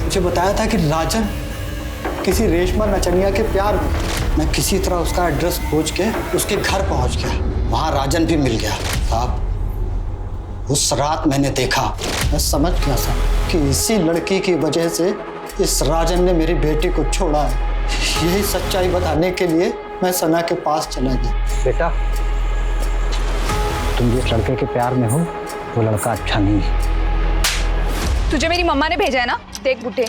मुझे बताया था कि राजन किसी रेशमा नचनिया के प्यार में। मैं किसी तरह उसका एड्रेस खोज के उसके घर पहुंच गया, वहां राजन भी मिल गया। साहब उस रात मैंने देखा, मैं समझ गया था कि इसी लड़की की वजह से इस राजन ने मेरी बेटी को छोड़ा है। यही सच्चाई बताने के लिए मैं सना के पास चला गया। बेटा तुम जिस लड़के के प्यार में हो वो लड़का अच्छा नहीं है। तुझे मेरी मम्मा ने भेजा है ना? देख बुड्ढे,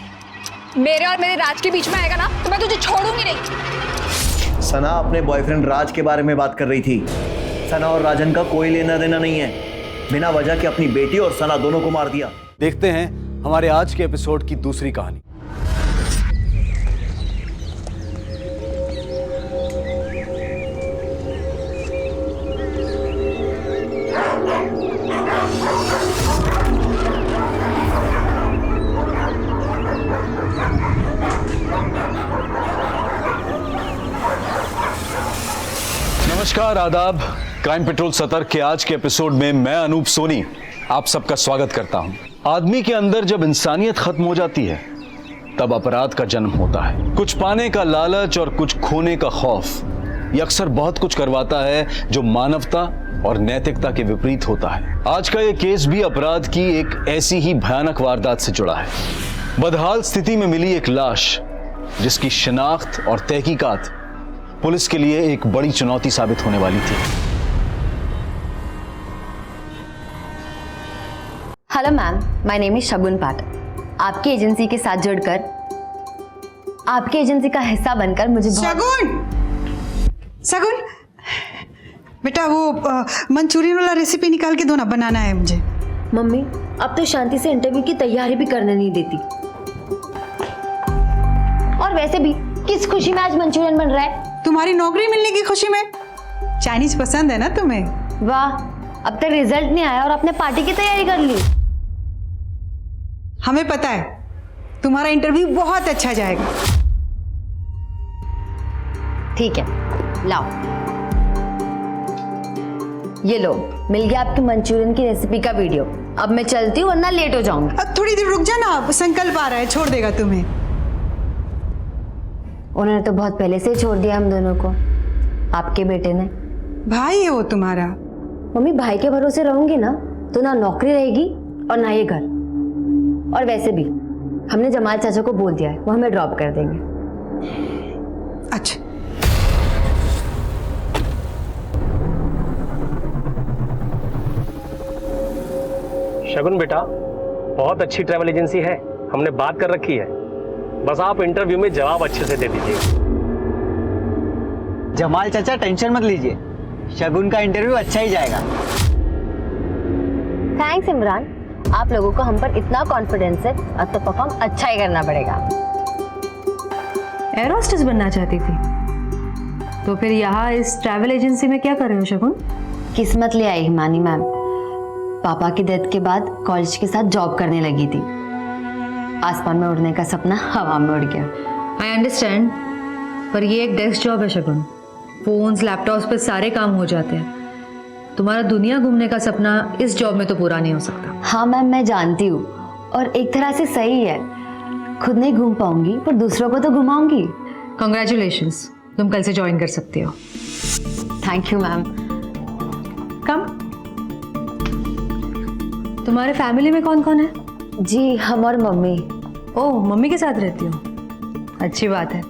मेरे और मेरे राज के बीच में आएगा ना तो मैं तुझे छोड़ूंगी नहीं। सना अपने बॉयफ्रेंड राज के बारे में बात कर रही थी। सना और राजन का कोई लेना देना नहीं है। बिना वजह के अपनी बेटी और सना दोनों को मार दिया। देखते हैं हमारे आज के एपिसोड की दूसरी कहानी। नमस्कार, आदाब। क्राइम पेट्रोल सतर्क के आज के एपिसोड में मैं अनूप सोनी आप सबका स्वागत करता हूं। आदमी के अंदर जब इंसानियत खत्म हो जाती है तब अपराध का जन्म होता है। कुछ पाने का लालच और कुछ खोने का खौफ ये अक्सर बहुत कुछ करवाता है जो मानवता और नैतिकता के विपरीत होता है। आज का ये केस भी अपराध की एक ऐसी ही भयानक वारदात से जुड़ा है। बदहाल स्थिति में मिली एक लाश जिसकी शिनाख्त और तहकीकात पुलिस के लिए एक बड़ी चुनौती साबित होने वाली थी। Hello ma'am, my name is Shagun Pathak. आपकी एजेंसी के साथ जुड़कर, आपकी एजेंसी का हिस्सा बनकर मुझे शगुन बेटा वो मंचूरियन वाला रेसिपी निकाल के दो ना, बनाना है मुझे। मम्मी अब तो शांति से इंटरव्यू की तैयारी भी करने नहीं देती। और वैसे भी किस खुशी में आज मंचूरियन बन रहा है? तुम्हारी नौकरी मिलने की खुशी में। चाइनीज पसंद है ना तुम्हें? वाह, अब तक रिजल्ट नहीं आया और आपने पार्टी की तैयारी कर ली। हमें पता है तुम्हारा इंटरव्यू बहुत अच्छा जाएगा। ठीक है, लाओ ये लो, मिल गया आपकी मंचूरियन की रेसिपी का वीडियो। अब मैं चलती हूँ वरना लेट हो जाऊंगी। अब थोड़ी देर रुक जा ना, संकल्प आ रहा है, छोड़ देगा तुम्हें। उन्होंने तो बहुत पहले से ही छोड़ दिया हम दोनों को, आपके बेटे ने। भाई है वो तुम्हारा। मम्मी भाई के भरोसे रहूंगी ना तो ना नौकरी रहेगी और ना ये घर। और वैसे भी हमने जमाल चाचा को बोल दिया है, वो हमें ड्रॉप कर देंगे। अच्छा शगुन बेटा, बहुत अच्छी ट्रैवल एजेंसी है, हमने बात कर रखी है। बस आप इंटरव्यू में जवाब अच्छे से दे दीजिए। जमाल चाचा टेंशन मत लीजिए, शगुन का इंटरव्यू अच्छा ही जाएगा। थैंक्स इमरान, आप लोगों को हम पर इतना कॉन्फिडेंस है, अब तो परफॉर्म अच्छा ही करना पड़ेगा। एयर होस्टेस बनना चाहती थी तो फिर यहाँ इस ट्रैवल एजेंसी में क्या कर रहे हो शगुन? किस्मत ले आई हिमानी मैम। पापा की डेथ के बाद कॉलेज के साथ जॉब करने लगी थी। आसमान में उड़ने का सपना हवा में उड़ गया। आई अंडरस्टैंड, पर ये एक डेस्क जॉब है शगुन। फोन्स लैपटॉप्स पे सारे काम हो जाते हैं। तुम्हारा दुनिया घूमने का सपना इस जॉब में तो पूरा नहीं हो सकता। हाँ मैम, मैं जानती हूँ और एक तरह से सही है। खुद नहीं घूम पाऊंगी पर दूसरों को तो घुमाऊंगी। कॉन्ग्रेचुलेशंस, तुम कल से ज्वाइन कर सकते हो। Thank you ma'am. कम। तुम्हारे फैमिली में कौन कौन है? जी हम और मम्मी। ओह, मम्मी के साथ रहती हो, अच्छी बात है।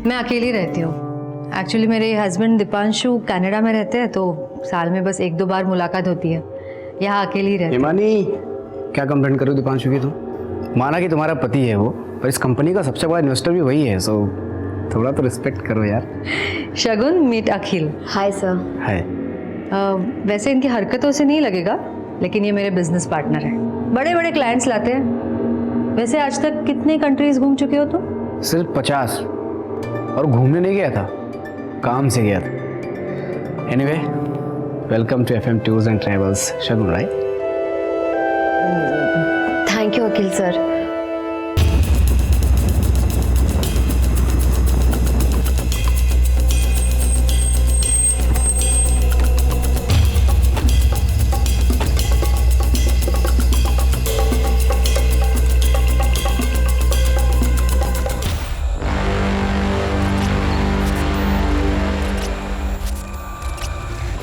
मैं अकेली रहती हूँ। एक्चुअली मेरे हस्बैंड दीपांशु कनाडा में रहते हैं, तो साल में बस 1-2 बार मुलाकात होती है। यहाँ अकेली रहती हूँ। हिमानी, क्या कंप्लेंट करो दीपांशु की? तुम माना कि तुम्हारा पति है वो, पर इस कंपनी का सबसे बड़ा इन्वेस्टर भी वही है, सो थोड़ा तो रिस्पेक्ट करो यार। Shagun, meet Akhil. Hi sir. Hi. वैसे इनकी हरकतों से नहीं लगेगा, लेकिन ये मेरे बिजनेस पार्टनर है। बड़े बड़े क्लाइंट्स लाते हैं। वैसे आज तक कितने कंट्रीज घूम चुके हो तुम? सिर्फ 50। और घूमने नहीं गया था, काम से गया था। Anyway, welcome to FM tours and travels Shagun, right? Thank you Akhil sir.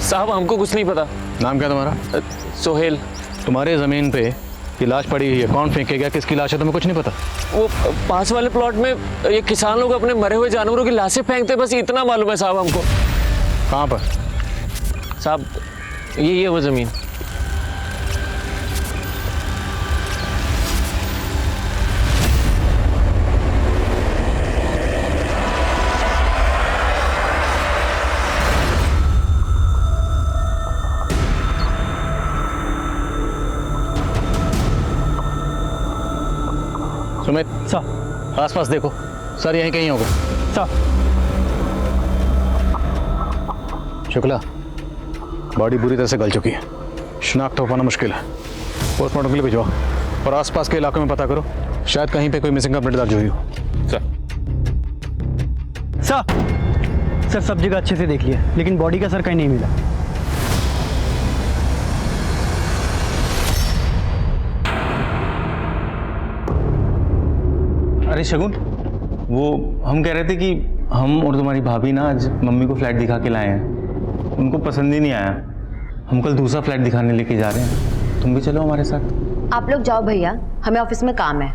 साहब हमको कुछ नहीं पता। नाम क्या तुम्हारा? सोहेल। तुम्हारे ज़मीन पे ये लाश पड़ी हुई है, कौन फेंकेगा, किसकी लाश है, तुम्हें कुछ नहीं पता? वो पास वाले प्लॉट में ये किसान लोग अपने मरे हुए जानवरों की लाशें फेंकते, बस इतना मालूम है साहब हमको। कहाँ पर? साहब ये वो ज़मीन। सुमित सर, आसपास देखो। सर यहीं कहीं होगा सर। शुक्ला, बॉडी बुरी तरह से गल चुकी है, शिनाख्त हो पाना मुश्किल है। पोस्टमार्टम के लिए भिजवाओ और आसपास के इलाकों में पता करो, शायद कहीं पे कोई मिसिंग कंप्लेंट दर्ज हुई हो। सर सब जगह अच्छे से देख लिया, लेकिन बॉडी का सर कहीं नहीं मिला। अरे शगुन, वो हम कह रहे थे कि हम और तुम्हारी भाभी ना आज मम्मी को फ्लैट दिखा के लाए हैं। उनको पसंद ही नहीं आया। हम कल दूसरा फ्लैट दिखाने लेके जा रहे हैं, तुम भी चलो हमारे साथ। आप लोग जाओ भैया, हमें ऑफिस में काम है।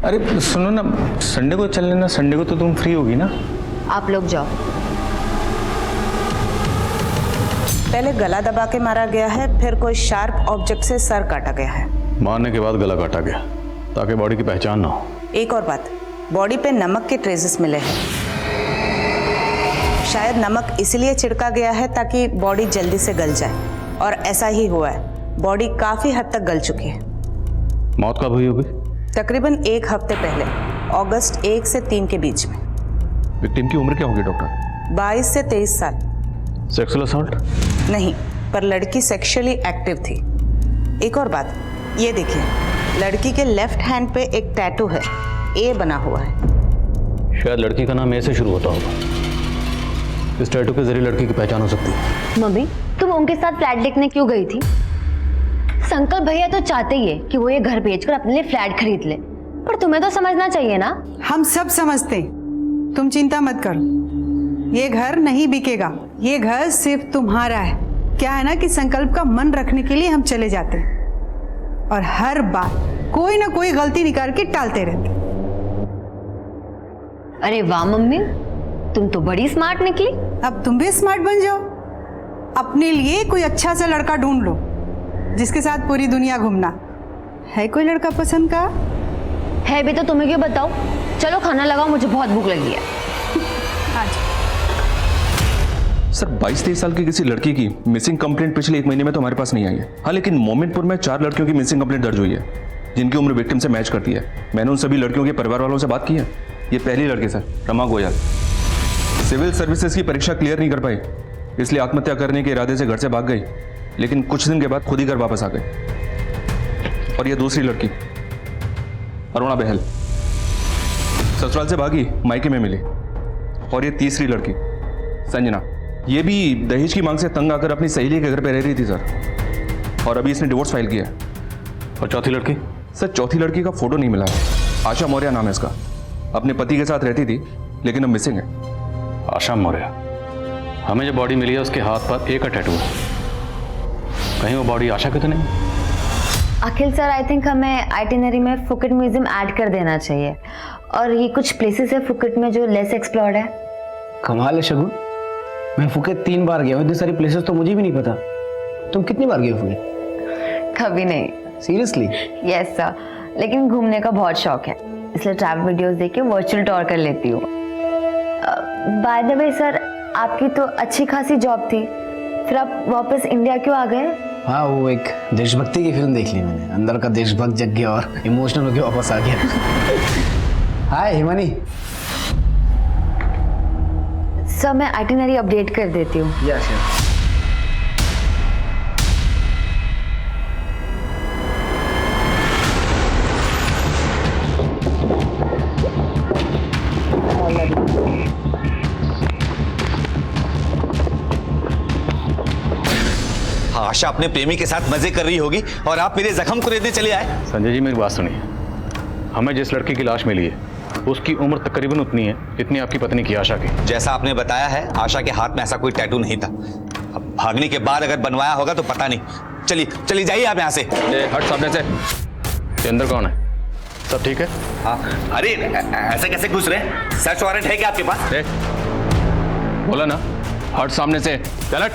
अरे सुनो ना, संडे को चल लेना, संडे को तो तुम फ्री होगी ना। आप लोग जाओ। पहले गला दबा के मारा गया है, फिर कोई शार्प ऑब्जेक्ट से सर काटा गया है। मारने के बाद गला काटा गया ताकि बॉडी की पहचान ना हो। एक और बात, बॉडी पे नमक के ट्रेसेस मिले हैं। शायद नमक इसलिए छिड़का गया है ताकि बॉडी जल्दी से गल जाए, और ऐसा ही हुआ है। बॉडी काफी हद तक गल चुकी है। मौत कब हुई होगी? तकरीबन 1 हफ्ते पहले, अगस्त 1 से 3 के बीच में। विक्टिम की उम्र क्या होगी डॉक्टर? 22 से 23 साल। Sexual assault? नहीं, पर लड़की सेक्सुअली एक्टिव थी। एक और बात, ये देखिए, लड़की के लेफ्ट हैंड पे एक टैटू है, ए बना हुआ है। शायद लड़की का नाम ए से शुरू होता होगा। इस टैटू के जरिए लड़की की पहचान हो सकती है। मम्मी, तुम उनके साथ फ्लैट देखने क्यों गई थी? संकल्प भैया तो चाहते ही है कि वो ये घर बेचकर अपने लिए फ्लैट खरीद ले, पर तुम्हें तो समझना चाहिए ना। हम सब समझते हैं, तुम चिंता मत करो। ये घर नहीं बिकेगा, ये घर सिर्फ तुम्हारा है। क्या है ना कि संकल्प का मन रखने के लिए हम चले जाते हैं और हर बार कोई ना कोई गलती निकाल के टालते रहते। अरे वाह मम्मी, तुम तो बड़ी स्मार्ट निकली। अब तुम भी स्मार्ट बन जाओ, अपने लिए कोई अच्छा सा लड़का ढूंढ लो जिसके साथ पूरी दुनिया घूमना। है कोई लड़का पसंद का? है भी तो तुम्हें क्यों बताओ। चलो खाना लगाओ, मुझे बहुत भूख लगी है। सर 22-23 साल की किसी लड़की की मिसिंग कंप्लेंट पिछले 1 महीने में तो हमारे पास नहीं आई है। हाँ, लेकिन मोमिनपुर में 4 लड़कियों की मिसिंग कंप्लेंट दर्ज हुई है जिनकी उम्र विक्टिम से मैच करती है। मैंने उन सभी लड़कियों के परिवार वालों से बात की है। ये पहली लड़की sir, Rama Goyal, civil services की परीक्षा क्लियर नहीं कर पाई, इसलिए आत्महत्या करने के इरादे से घर से भाग गई, लेकिन कुछ दिन के बाद खुद ही घर वापस आ गई। और ये दूसरी लड़की अरुणा बहल, ससुराल से भागी, मायके में मिली। और ये तीसरी लड़की संजना, ये भी दहेज की मांग से तंग आकर अपनी सहेली के घर पे रह रही थी सर, और अभी इसने डिवोर्स फाइल किया है। और चौथी लड़की? सर चौथी लड़की का फोटो नहीं मिला है। आशा मौर्य नाम है इसका, अपने पति के साथ रहती थी लेकिन अब मिसिंग है। आशा मौर्य? हमें जो बॉडी मिली है उसके हाथ पर एक का टैटू है, कहीं वो बॉडी आशा की तो नहीं? अखिल सर, आई थिंक हमें आइटिनरी में फुकेट म्यूजियम ऐड कर देना चाहिए, और ये कुछ प्लेसेस है फुकेट में जो लेस एक्सप्लोर्ड है। कमाल है शगुन, मैं फुकेट 3 बार गया हूँ, इतनी सारी प्लेसेस तो मुझे भी नहीं पता। तुम कितनी बार गए फुकेट? कभी नहीं। सीरियसली? यस सर, लेकिन घूमने का बहुत शौक है, इसलिए ट्रैवल वीडियोस देख के वर्चुअल टूर कर लेती हूँ। बाय द वे सर, आपकी तो अच्छी खासी जॉब थी, फिर आप वापस इंडिया क्यों आ गए? हाँ, वो एक देशभक्ति की फिल्म देख ली मैंने, अंदर का देशभक्त जग गया और इमोशनल होकर वापस आ गया। हाय हिमानी। सर मैं आइटिनरी अपडेट कर देती हूँ। Yes yes. आशा अपने प्रेमी के साथ मजे कर रही होगी और आप मेरे जख्म को रेतने चले आए। संजय जी मेरी बात सुनिए, हमें जिस लड़की की लाश मिली है उसकी उम्र तकरीबन उतनी है जितनी आपकी पत्नी की आशा की। जैसा आपने बताया है, आशा के हाथ में ऐसा कोई टैटू नहीं था। अब भागने के बाद अगर बनवाया होगा तो पता नहीं। चलिए जाइए आप यहाँ से। हट सामने से। ये अंदर कौन है? सब ठीक है? हाँ। अरे ऐसे कैसे घुस रहे? सर्च वारंट है क्या आपके पास? बोला ना, हट सामने से। चल हट।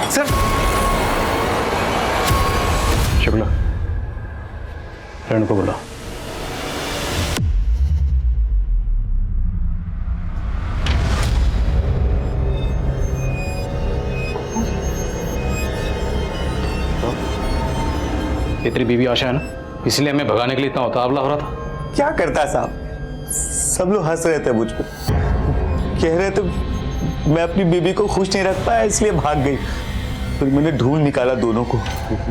सर शुक्ला, फ्रेंड को बुला। ये तेरी बीवी आशा है ना, इसलिए हमें भगाने के लिए इतना उतावला हो रहा था। क्या करता है साहब, सब लोग हंस रहे थे मुझ पर, कह रहे थे मैं अपनी बीबी को खुश नहीं रख पाया इसलिए भाग गई। फिर मैंने ढूंढ निकाला दोनों को,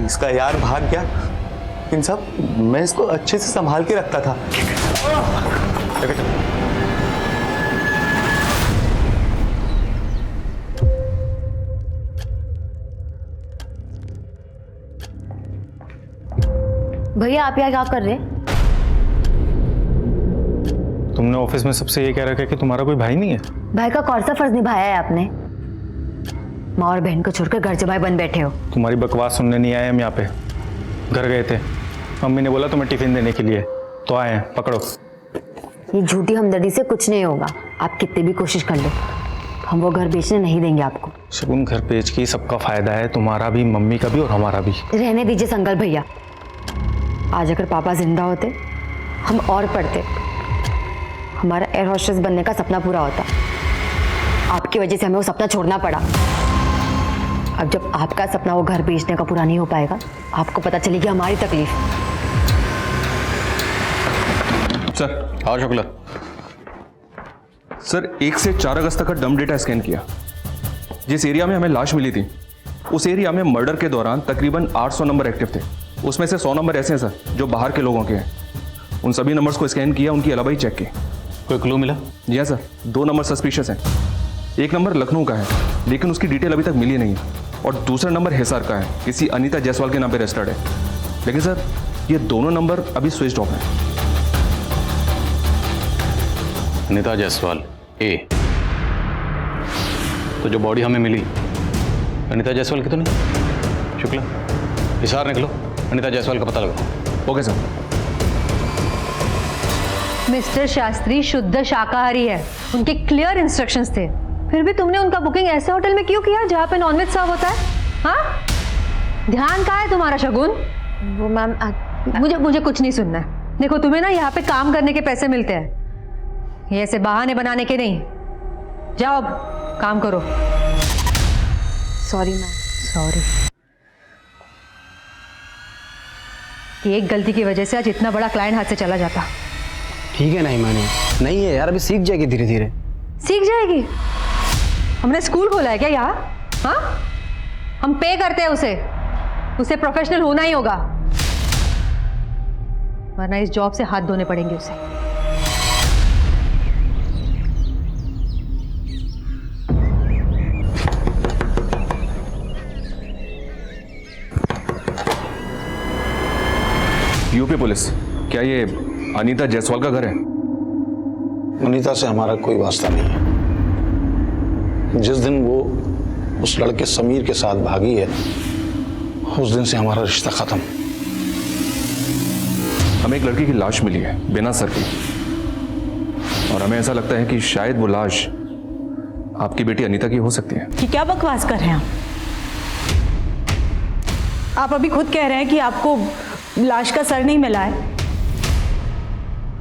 इसका यार भाग गया, इन सब मैं इसको अच्छे से संभाल के रखता था। भैया आप यहाँ क्या कर रहे हैं? तुमने ऑफिस में सबसे ये कह रखा है कि तुम्हारा कोई भाई नहीं है? भाई का कौन सा फर्ज निभाया है आपने? माँ और बहन को छोड़कर घर जमाई बन बैठे हो। तुम्हारी बकवास सुनने नहीं आए हम यहाँ पे, घर गए थे। मम्मी ने बोला तुम्हें टिफिन देने के लिए, तो आए हैं, पकड़ो। ये झूठी हमदर्दी से कुछ नहीं होगा, आप कितनी भी कोशिश कर लो, हम वो घर बेचने नहीं देंगे आपको। शगुन, घर बेच के सबका फायदा है, तुम्हारा भी, मम्मी का भी और हमारा भी। रहने दीजिए संकल्प भैया, आज अगर पापा जिंदा होते हम और पढ़ते, हमारा एयर होस्टेस बनने का सपना पूरा होता। आपकी वजह से हमें वो सपना छोड़ना पड़ा। अब जब आपका सपना वो घर बेचने का पूरा नहीं हो पाएगा, आपको पता चलेगी हमारी तकलीफ। सर। हाँ शुक्ला। सर 1 से 4 अगस्त तक का डंप डेटा स्कैन किया। जिस एरिया में हमें लाश मिली थी उस एरिया में मर्डर के दौरान तकरीबन 800 नंबर एक्टिव थे। उसमें से 100 नंबर ऐसे हैं सर जो बाहर के लोगों के हैं। उन सभी नंबर्स को स्कैन किया, उनकी अलावा ही चेक की। कोई क्लू मिला? जी हाँ सर, 2 नंबर सस्पिशियस हैं। एक नंबर लखनऊ का है लेकिन उसकी डिटेल अभी तक मिली नहीं, और दूसरा नंबर हिसार का है, किसी अनीता जायसवाल के नाम पे रजिस्टर्ड है। लेकिन सर ये दोनों नंबर अभी स्विच ऑफ हैं। अनीता जायसवाल ए, तो जो बॉडी हमें मिली अनीता जायसवाल की तो नहीं? शुक्ला, हिसार निकलो, अनीता जायसवाल का पता लगाओ। Okay sir. मिस्टर शास्त्री शुद्ध शाकाहारी है, उनके क्लियर इंस्ट्रक्शंस थे, फिर भी तुमने उनका बुकिंग ऐसे होटल में क्यों किया जहाँ पे नॉनवेज सर्व होता है? हाँ, ध्यान कहाँ है तुम्हारा शगुन? वो मैम मुझे कुछ नहीं सुनना है। देखो तुम्हें ना यहाँ पे काम करने के पैसे मिलते हैं, ये ऐसे बहाने बनाने के नहीं। जाओ अब काम करो। Sorry ma'am. सॉरी। एक गलती की वजह से आज इतना बड़ा क्लाइंट हाथ से चला जाता। ठीक है नहीं मानी, नहीं है यार, अभी सीख जाएगी धीरे धीरे। सीख जाएगी? हमने स्कूल खोला है क्या यहाँ? हाँ, हम पे करते हैं उसे प्रोफेशनल होना ही होगा। वरना इस जॉब से हाथ धोने पड़ेंगे उसे। यूपी पुलिस, क्या ये अनीता जायसवाल का घर है? अनीता से हमारा कोई वास्ता नहीं है। जिस दिन वो उस लड़के समीर के साथ भागी है, उस दिन से हमारा रिश्ता खत्म। हमें एक लड़की की लाश मिली है बिना सर की, और हमें ऐसा लगता है कि शायद वो लाश आपकी बेटी अनीता की हो सकती है। कि क्या बकवास कर रहे हैं आप अभी खुद कह रहे हैं कि आपको लाश का सर नहीं मिला है,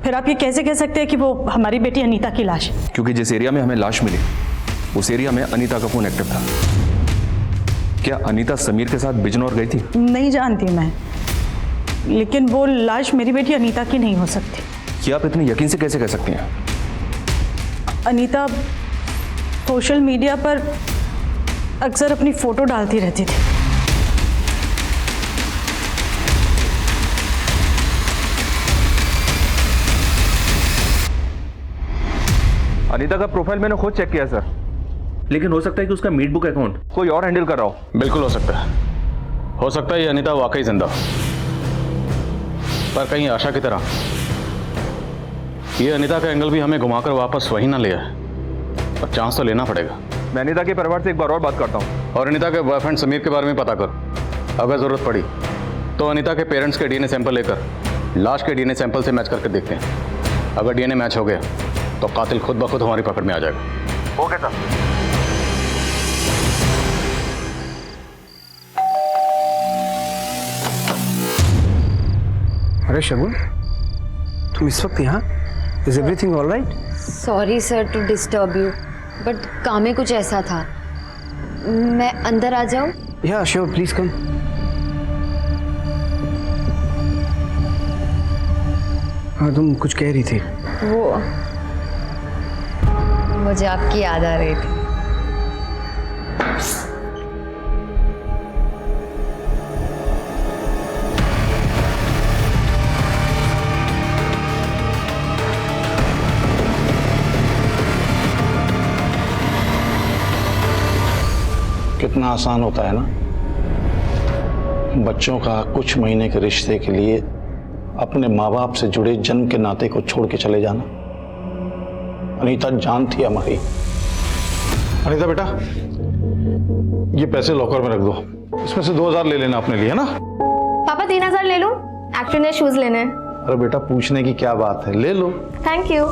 फिर आप ये कैसे कह सकते हैं कि वो हमारी बेटी अनीता की लाश है? क्योंकि जिस एरिया में हमें लाश मिली उस एरिया में अनीता का फोन एक्टिव था। क्या अनीता समीर के साथ बिजनौर गई थी? नहीं जानती मैं, लेकिन वो लाश मेरी बेटी अनीता की नहीं हो सकती। क्या आप इतने यकीन से कैसे कह सकती हैं? अनीता सोशल मीडिया पर अक्सर अपनी फोटो डालती रहती थी। अनीता का प्रोफाइल मैंने खुद चेक किया सर, लेकिन हो सकता है कि उसका मीट बुक अकाउंट कोई और हैंडल कर रहा हो। बिल्कुल हो सकता है, हो सकता है ये अनीता वाकई जिंदा हो, पर कहीं आशा की तरह ये अनीता का एंगल भी हमें घुमाकर वापस वही ना ले आए, और चांस तो लेना पड़ेगा। मैं अनीता के परिवार से एक बार और बात करता हूँ, और अनीता के बॉयफ्रेंड समीर के बारे में पता कर। अगर जरूरत पड़ी तो अनीता के पेरेंट्स के डीएनए सैंपल लेकर लाश के डीएनए सैंपल से मैच करके देखते हैं। अगर डीएनए मैच हो गया तो कातिल खुद ब खुद हमारी पकड़ में आ जाएगा। Okay sir. अरे शगुन, तुम इस वक्त यहाँ? Is everything all right? Sorry sir to disturb you, but काम में कुछ ऐसा था। मैं अंदर आ जाऊँ? या श्योर, प्लीज कम। हाँ, तुम कुछ कह रही थी। वो मुझे आपकी याद आ रही थी। कितना आसान होता है ना बच्चों का कुछ महीने के रिश्ते के लिए अपने माँ बाप से जुड़े जन्म के नाते को छोड़ के चले जाना। अनीता जान थी हमारी। अनीता बेटा, ये पैसे लॉकर में रख दो, इसमें से 2000 ले लेना अपने लिए, है ना? पापा 3000 ले लूं? एक्चुअली ने शूज लेने हैं। अरे बेटा, पूछने की क्या बात है, ले लो। Thank you.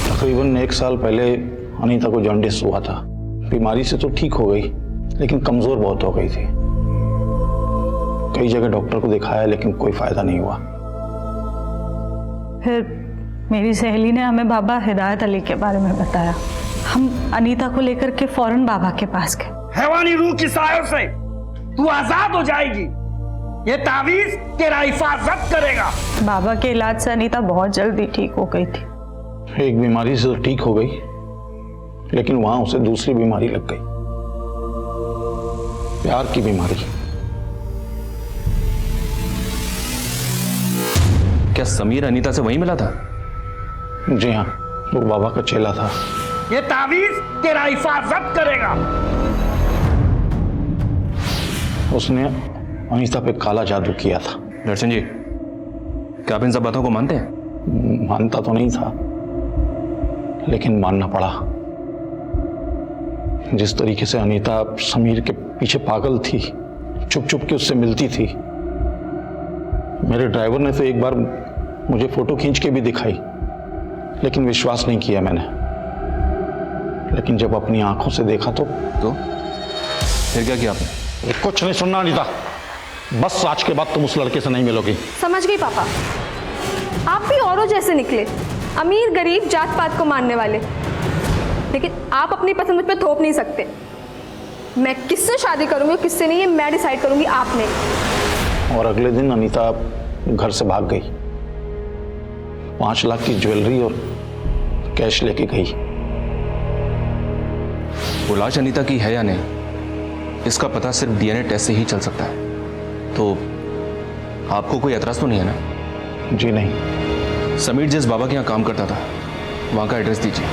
तकरीबन 1 साल पहले अनीता को जॉन्डिस हुआ था। बीमारी से तो ठीक हो गई, लेकिन कमजोर बहुत हो गई थी। कई जगह डॉक्टर को दिखाया, लेकिन कोई फायदा नहीं हुआ। फिर मेरी सहेली ने हमें बाबा हिदायत अली के बारे में बताया। हम अनीता को लेकर के फौरन बाबा के पास गए। हैवानी रूह की सायों से तू आजाद हो जाएगी, ये तावीज तेरा हिफाजत करेगा। बाबा के इलाज से अनीता बहुत जल्दी ठीक हो गई थी। एक बीमारी से तो ठीक हो गई, लेकिन वहां उसे दूसरी बीमारी लग गई, प्यार की बीमारी। क्या समीर अनीता से वहीं मिला था? जी हाँ, वो बाबा का चेला था। ये तावीज तेरा हिफाजत करेगा। उसने अनीता पे काला जादू किया था। दर्शन जी, क्या आप इन सब बातों को मानते हैं? मानता तो नहीं था, लेकिन मानना पड़ा। जिस तरीके से अनीता समीर के पीछे पागल थी, चुप चुप के उससे मिलती थी। मेरे ड्राइवर ने तो एक बार मुझे फोटो खींच के भी दिखाई, लेकिन विश्वास नहीं किया मैंने। लेकिन जब अपनी आंखों से देखा तो फिर क्या किया आपने? कुछ नहीं सुनना अनीता, बस आज के बाद तुम उस लड़के से नहीं मिलोगी। समझ गई पापा, आप भी औरों जैसे निकले, अमीर गरीब जात पात को मानने वाले, लेकिन आप अपनी पसंद मुझ पर थोप नहीं सकते। मैं किससे शादी करूंगी और किससे नहीं, ये मैं डिसाइड करूंगी, आप नहीं। और अगले दिन अनीता घर से भाग गई, 5 लाख की ज्वेलरी और कैश लेके गई। वो लाश अनीता की है या नहीं, इसका पता सिर्फ डीएनए टेस्ट से ही चल सकता है। तो आपको कोई एतराज तो नहीं है ना? जी नहीं। समीर जिस बाबा के यहाँ काम करता था वहाँ का एड्रेस दीजिए।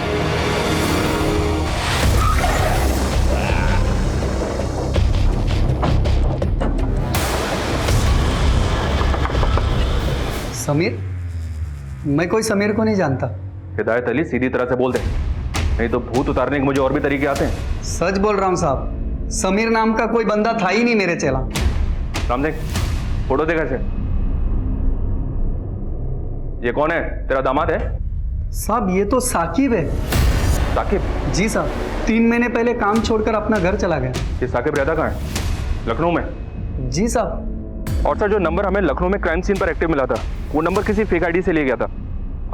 समीर? मैं कोई समीर को नहीं जानता। हिदायत अली, सीधी तरह से बोल दे, नहीं तो भूत उतारने के मुझे और भी तरीके आते हैं। सच बोल रहा हूँ साहब, समीर नाम का कोई बंदा था ही नहीं मेरे चेला। राम देख, फोटो देख ऐसे। ये कौन है? तेरा दामाद है? साहब ये तो साकिब है। साकिब? जी साहब, 3 महीने पहले काम छोड़कर अपना घर चला गया। ये साकिब रहता कहाँ है? लखनऊ में? जी साहब। और सर, जो नंबर हमें लखनऊ में क्राइम सीन पर एक्टिव मिला था, वो नंबर किसी फेक आईडी से लिया गया था।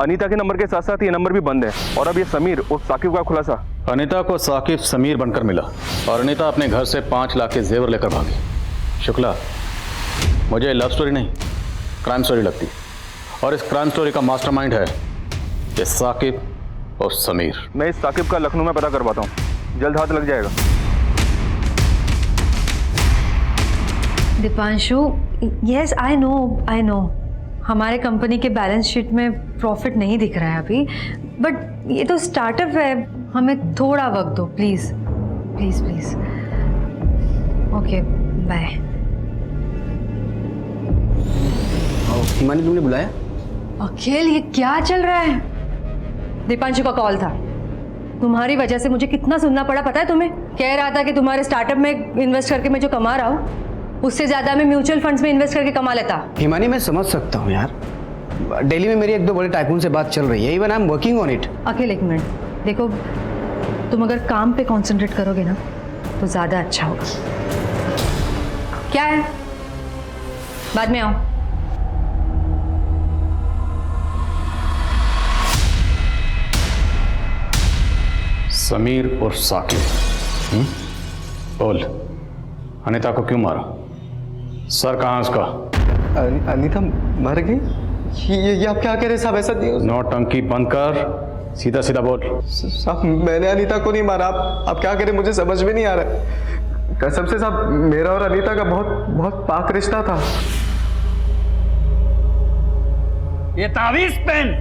अनीता के नंबर के साथ साथ ये नंबर भी बंद है। और अब ये समीर और साकिब का खुलासा। अनीता को साकिब समीर बनकर मिला और अनीता अपने घर से 5 लाख के जेवर लेकर भागी। शुक्ला, मुझे लव स्टोरी नहीं, क्राइम स्टोरी लगती, और इस क्राइम स्टोरी का मास्टरमाइंड है ये साकिब और समीर। मैं इस साकिब का लखनऊ में पता करवाता हूँ, जल्द हाथ लग जाएगा। दीपांशु, यस आई नो हमारे कंपनी के बैलेंस शीट में प्रॉफिट नहीं दिख रहा है अभी, बट ये तो स्टार्टअप है, हमें थोड़ा वक्त दो please please please. Okay bye. Himani, तुमने बुलाया? अखिल, ये क्या चल रहा है? दीपांशु का कॉल था, तुम्हारी वजह से मुझे कितना सुनना पड़ा पता है तुम्हें? कह रहा था कि तुम्हारे स्टार्टअप में इन्वेस्ट करके मैं जो कमा रहा हूँ उससे ज्यादा मैं म्यूचुअल फंड्स में इन्वेस्ट करके कमा लेता। हिमानी, मैं समझ सकता हूँ यार, दिल्ली में मेरी 1-2 बड़े टाइकून से बात चल रही है, even I am working on it. Akhil एक मिनट, देखो तुम अगर काम पे कंसंट्रेट करोगे ना तो ज्यादा अच्छा होगा। क्या है? बाद में आओ। समीर और साकिब। बोल, अनीता को क्यों मारा? सर कहाँ उसका? अनीता मर गई? ये आप क्या कह रहे साहब? ऐसा नहीं। नौटंकी बंद कर, सीधा सीधा बोल। साहब मैंने अनीता को नहीं मारा। आप क्या करें, मुझे समझ में नहीं आ रहा है। कसम से साहब, मेरा और अनीता का बहुत पाक रिश्ता था। ये तावीज पेन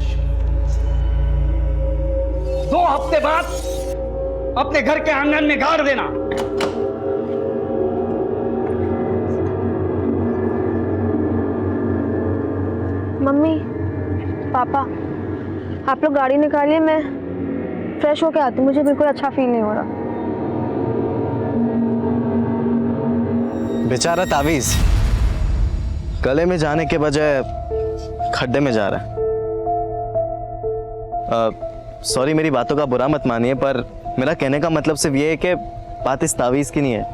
2 हफ्ते बाद अपने घर के आंगन में गाड़ देना। मम्मी, पापा, आप लोग गाड़ी निकालिए, मैं फ्रेश होके आती हूँ, मुझे बिल्कुल अच्छा फील नहीं हो रहा। बेचारा तावीज गले में जाने के बजाय खड्डे में जा रहा है। सॉरी, मेरी बातों का बुरा मत मानिए, पर मेरा कहने का मतलब सिर्फ ये है कि बात इस तावीज की नहीं है,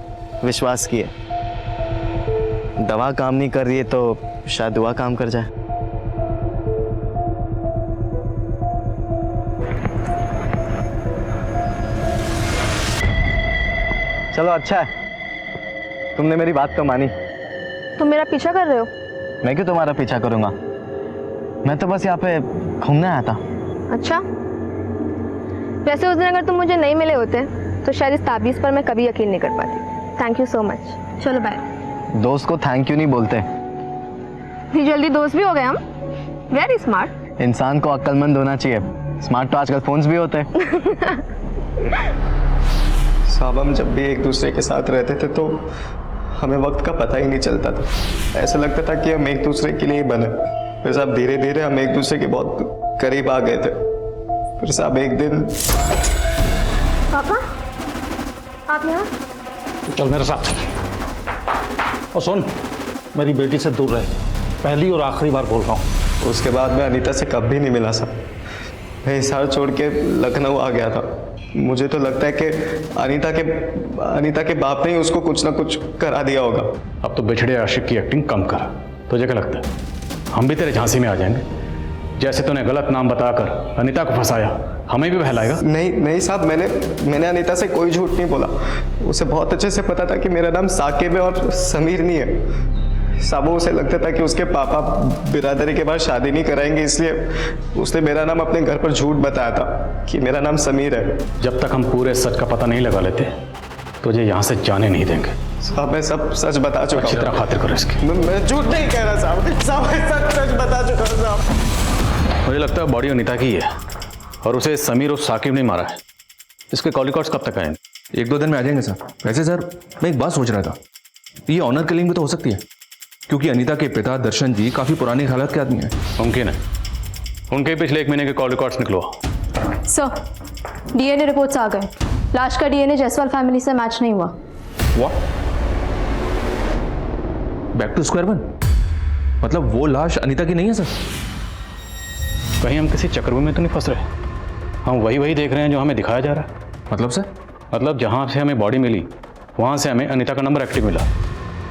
विश्वास की है। दवा काम नहीं कर रही है तो शायद दुआ काम कर जाए। चलो अच्छा है, तुमने मेरी बात तो मानी। तुम मेरा पीछा कर रहे हो? मैं क्यों तुम्हारा पीछा करूंगा, मैं तो बस यहाँ पे घूमने आया था। अच्छा, वैसे उस दिन अगर तुम मुझे नहीं मिले होते तो शायद इस ताबीज़ पर मैं कभी यकीन नहीं कर पाती। Thank you so much. चलो बाय। दोस्त को थैंक यू नहीं बोलते। इतनी जल्दी दोस्त भी हो गए हम? Very smart. इंसान को अक्लमंद होना चाहिए, स्मार्ट तो आजकल फोन्स भी होते हैं। साहब हम जब भी एक दूसरे के साथ रहते थे तो हमें वक्त का पता ही नहीं चलता था। ऐसा लगता था कि हम एक दूसरे के लिए ही बने। फिर साहब धीरे धीरे हम एक दूसरे के बहुत करीब आ गए थे। फिर साहब एक दिन। पापा, आप यहाँ? चल मेरे साथ। और सुन, मेरी बेटी से दूर रहे, पहली और आखिरी बार बोल रहा हूँ। उसके बाद मैं अनीता से कभी नहीं मिला साहब। मैं हिसार छोड़ के लखनऊ आ गया था। मुझे तो लगता है कि अनीता के बाप ने ही उसको कुछ ना कुछ करा दिया होगा। अब तो बिछड़े आशिक की एक्टिंग कम कर। तुझे क्या लगता है हम भी तेरे झांसी में आ जाएंगे? जैसे तूने गलत नाम बताकर अनीता को फंसाया, हमें भी बहलाएगा? नहीं साहब, मैंने अनीता से कोई झूठ नहीं बोला। उसे बहुत अच्छे से पता था कि मेरा नाम साकिब है और समीर नहीं है। साहब उसे लगता था कि उसके पापा बिरादरी के बाद शादी नहीं कराएंगे, इसलिए उसने मेरा नाम अपने घर पर झूठ बताया था कि मेरा नाम समीर है। जब तक हम पूरे सच का पता नहीं लगा लेते तुझे यहाँ से जाने नहीं देंगे। साहब मैं सब सच बता चुका अच्छी तरह खातिर करो इसकी। मैं झूठ नहीं कह रहा साहब, साहब मैं सच बता चुका हूँ साहब। मुझे लगता है बॉडी अनीता की है और उसे समीर और साकिब ने मारा है। इसके कॉल रिकॉर्ड्स कब तक आएंगे? 1-2 दिन में आ जाएंगे सर। वैसे सर मैं एक बात सोच रहा था, ये ऑनर किलिंग भी तो हो सकती है, क्योंकि अनीता के पिता दर्शन जी काफी पुरानी हालत के आदमी हैं। मुमकिन है। उनके पिछले 1 महीने के कॉल रिकॉर्ड्स निकलवा। सर, डीएनए रिपोर्ट्स आ गए। लाश का डीएनए जायसवाल फैमिली से मैच नहीं हुआ। Back to square one? मतलब वो लाश अनीता की नहीं है सर? कहीं हम किसी चक्रव्यूह में तो नहीं फंस रहे? हम वही देख रहे हैं जो हमें दिखाया जा रहा है। मतलब सर? मतलब जहाँ से हमें बॉडी मिली वहाँ से हमें अनीता का नंबर एक्टिव मिला।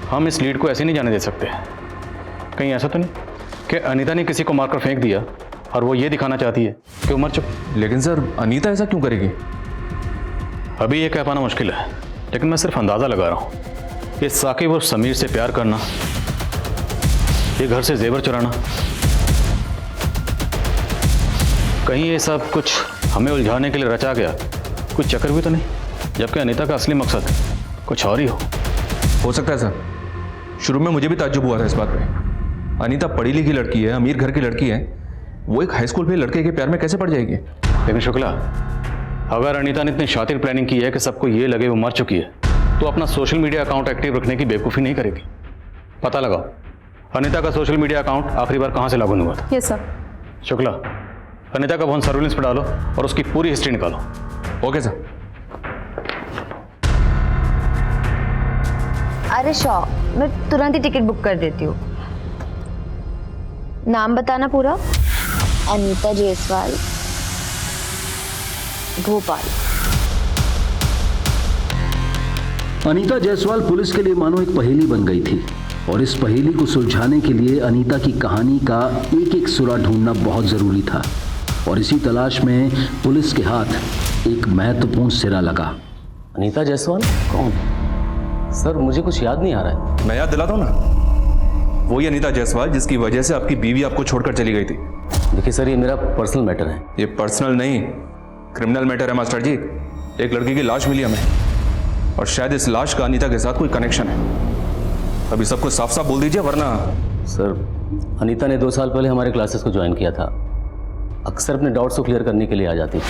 हम इस लीड को ऐसे नहीं जाने दे सकते। कहीं ऐसा तो नहीं कि अनीता ने किसी को मारकर फेंक दिया और वो ये दिखाना चाहती है कि वो मर चुकी? लेकिन सर अनीता ऐसा क्यों करेगी? अभी ये कह पाना मुश्किल है, लेकिन मैं सिर्फ अंदाज़ा लगा रहा हूँ कि साकिब और समीर से प्यार करना, ये घर से जेवर चुराना, कहीं ये सब कुछ हमें उलझाने के लिए रचा गया कुछ चक्कर भी तो नहीं, जबकि अनीता का असली मकसद कुछ और ही हो सकता है सर। शुरू में मुझे भी ताज्जुब हुआ था इस बात पे। अनीता पढ़ी लिखी लड़की है, अमीर घर की लड़की है, वो एक हाई स्कूल पे लड़के के प्यार में कैसे पड़ जाएगी? लेकिन शुक्ला, अगर अनीता ने इतनी शातिर प्लानिंग की है कि सबको ये लगे वो मर चुकी है, तो अपना सोशल मीडिया अकाउंट एक्टिव रखने की बेवकूफ़ी नहीं करेगी। पता लगाओ अनीता का सोशल मीडिया अकाउंट आखिरी बार कहाँ से लॉगिन हुआ था। Yes sir. शुक्ला, अनीता का फोन सर्विलेंस पर डालो और उसकी पूरी हिस्ट्री निकालो। Okay sir. अरे शॉ, मैं तुरंत ही टिकट बुक कर देती हूँ। नाम बताना पूरा। अनीता जायसवाल, भोपाल। अनीता जायसवाल पुलिस के लिए मानो एक पहेली बन गई थी और इस पहेली को सुलझाने के लिए अनीता की कहानी का एक एक सुरा ढूंढना बहुत जरूरी था और इसी तलाश में पुलिस के हाथ एक महत्वपूर्ण सिरा लगा। अनीता जायसवाल कौन? सर मुझे कुछ याद नहीं आ रहा है। मैं याद दिलाता हूँ ना, वही अनीता जायसवाल जिसकी वजह से आपकी बीवी आपको छोड़कर चली गई थी। देखिए सर, ये मेरा पर्सनल मैटर है। ये पर्सनल नहीं, क्रिमिनल मैटर है मास्टर जी। एक लड़की की लाश मिली हमें और शायद इस लाश का अनीता के साथ कोई कनेक्शन है। अभी सबको साफ साफ बोल दीजिए वरना। सर अनीता ने 2 साल पहले हमारे क्लासेस को ज्वाइन किया था। अक्सर अपने डाउट्स को क्लियर करने के लिए आ जाती थी।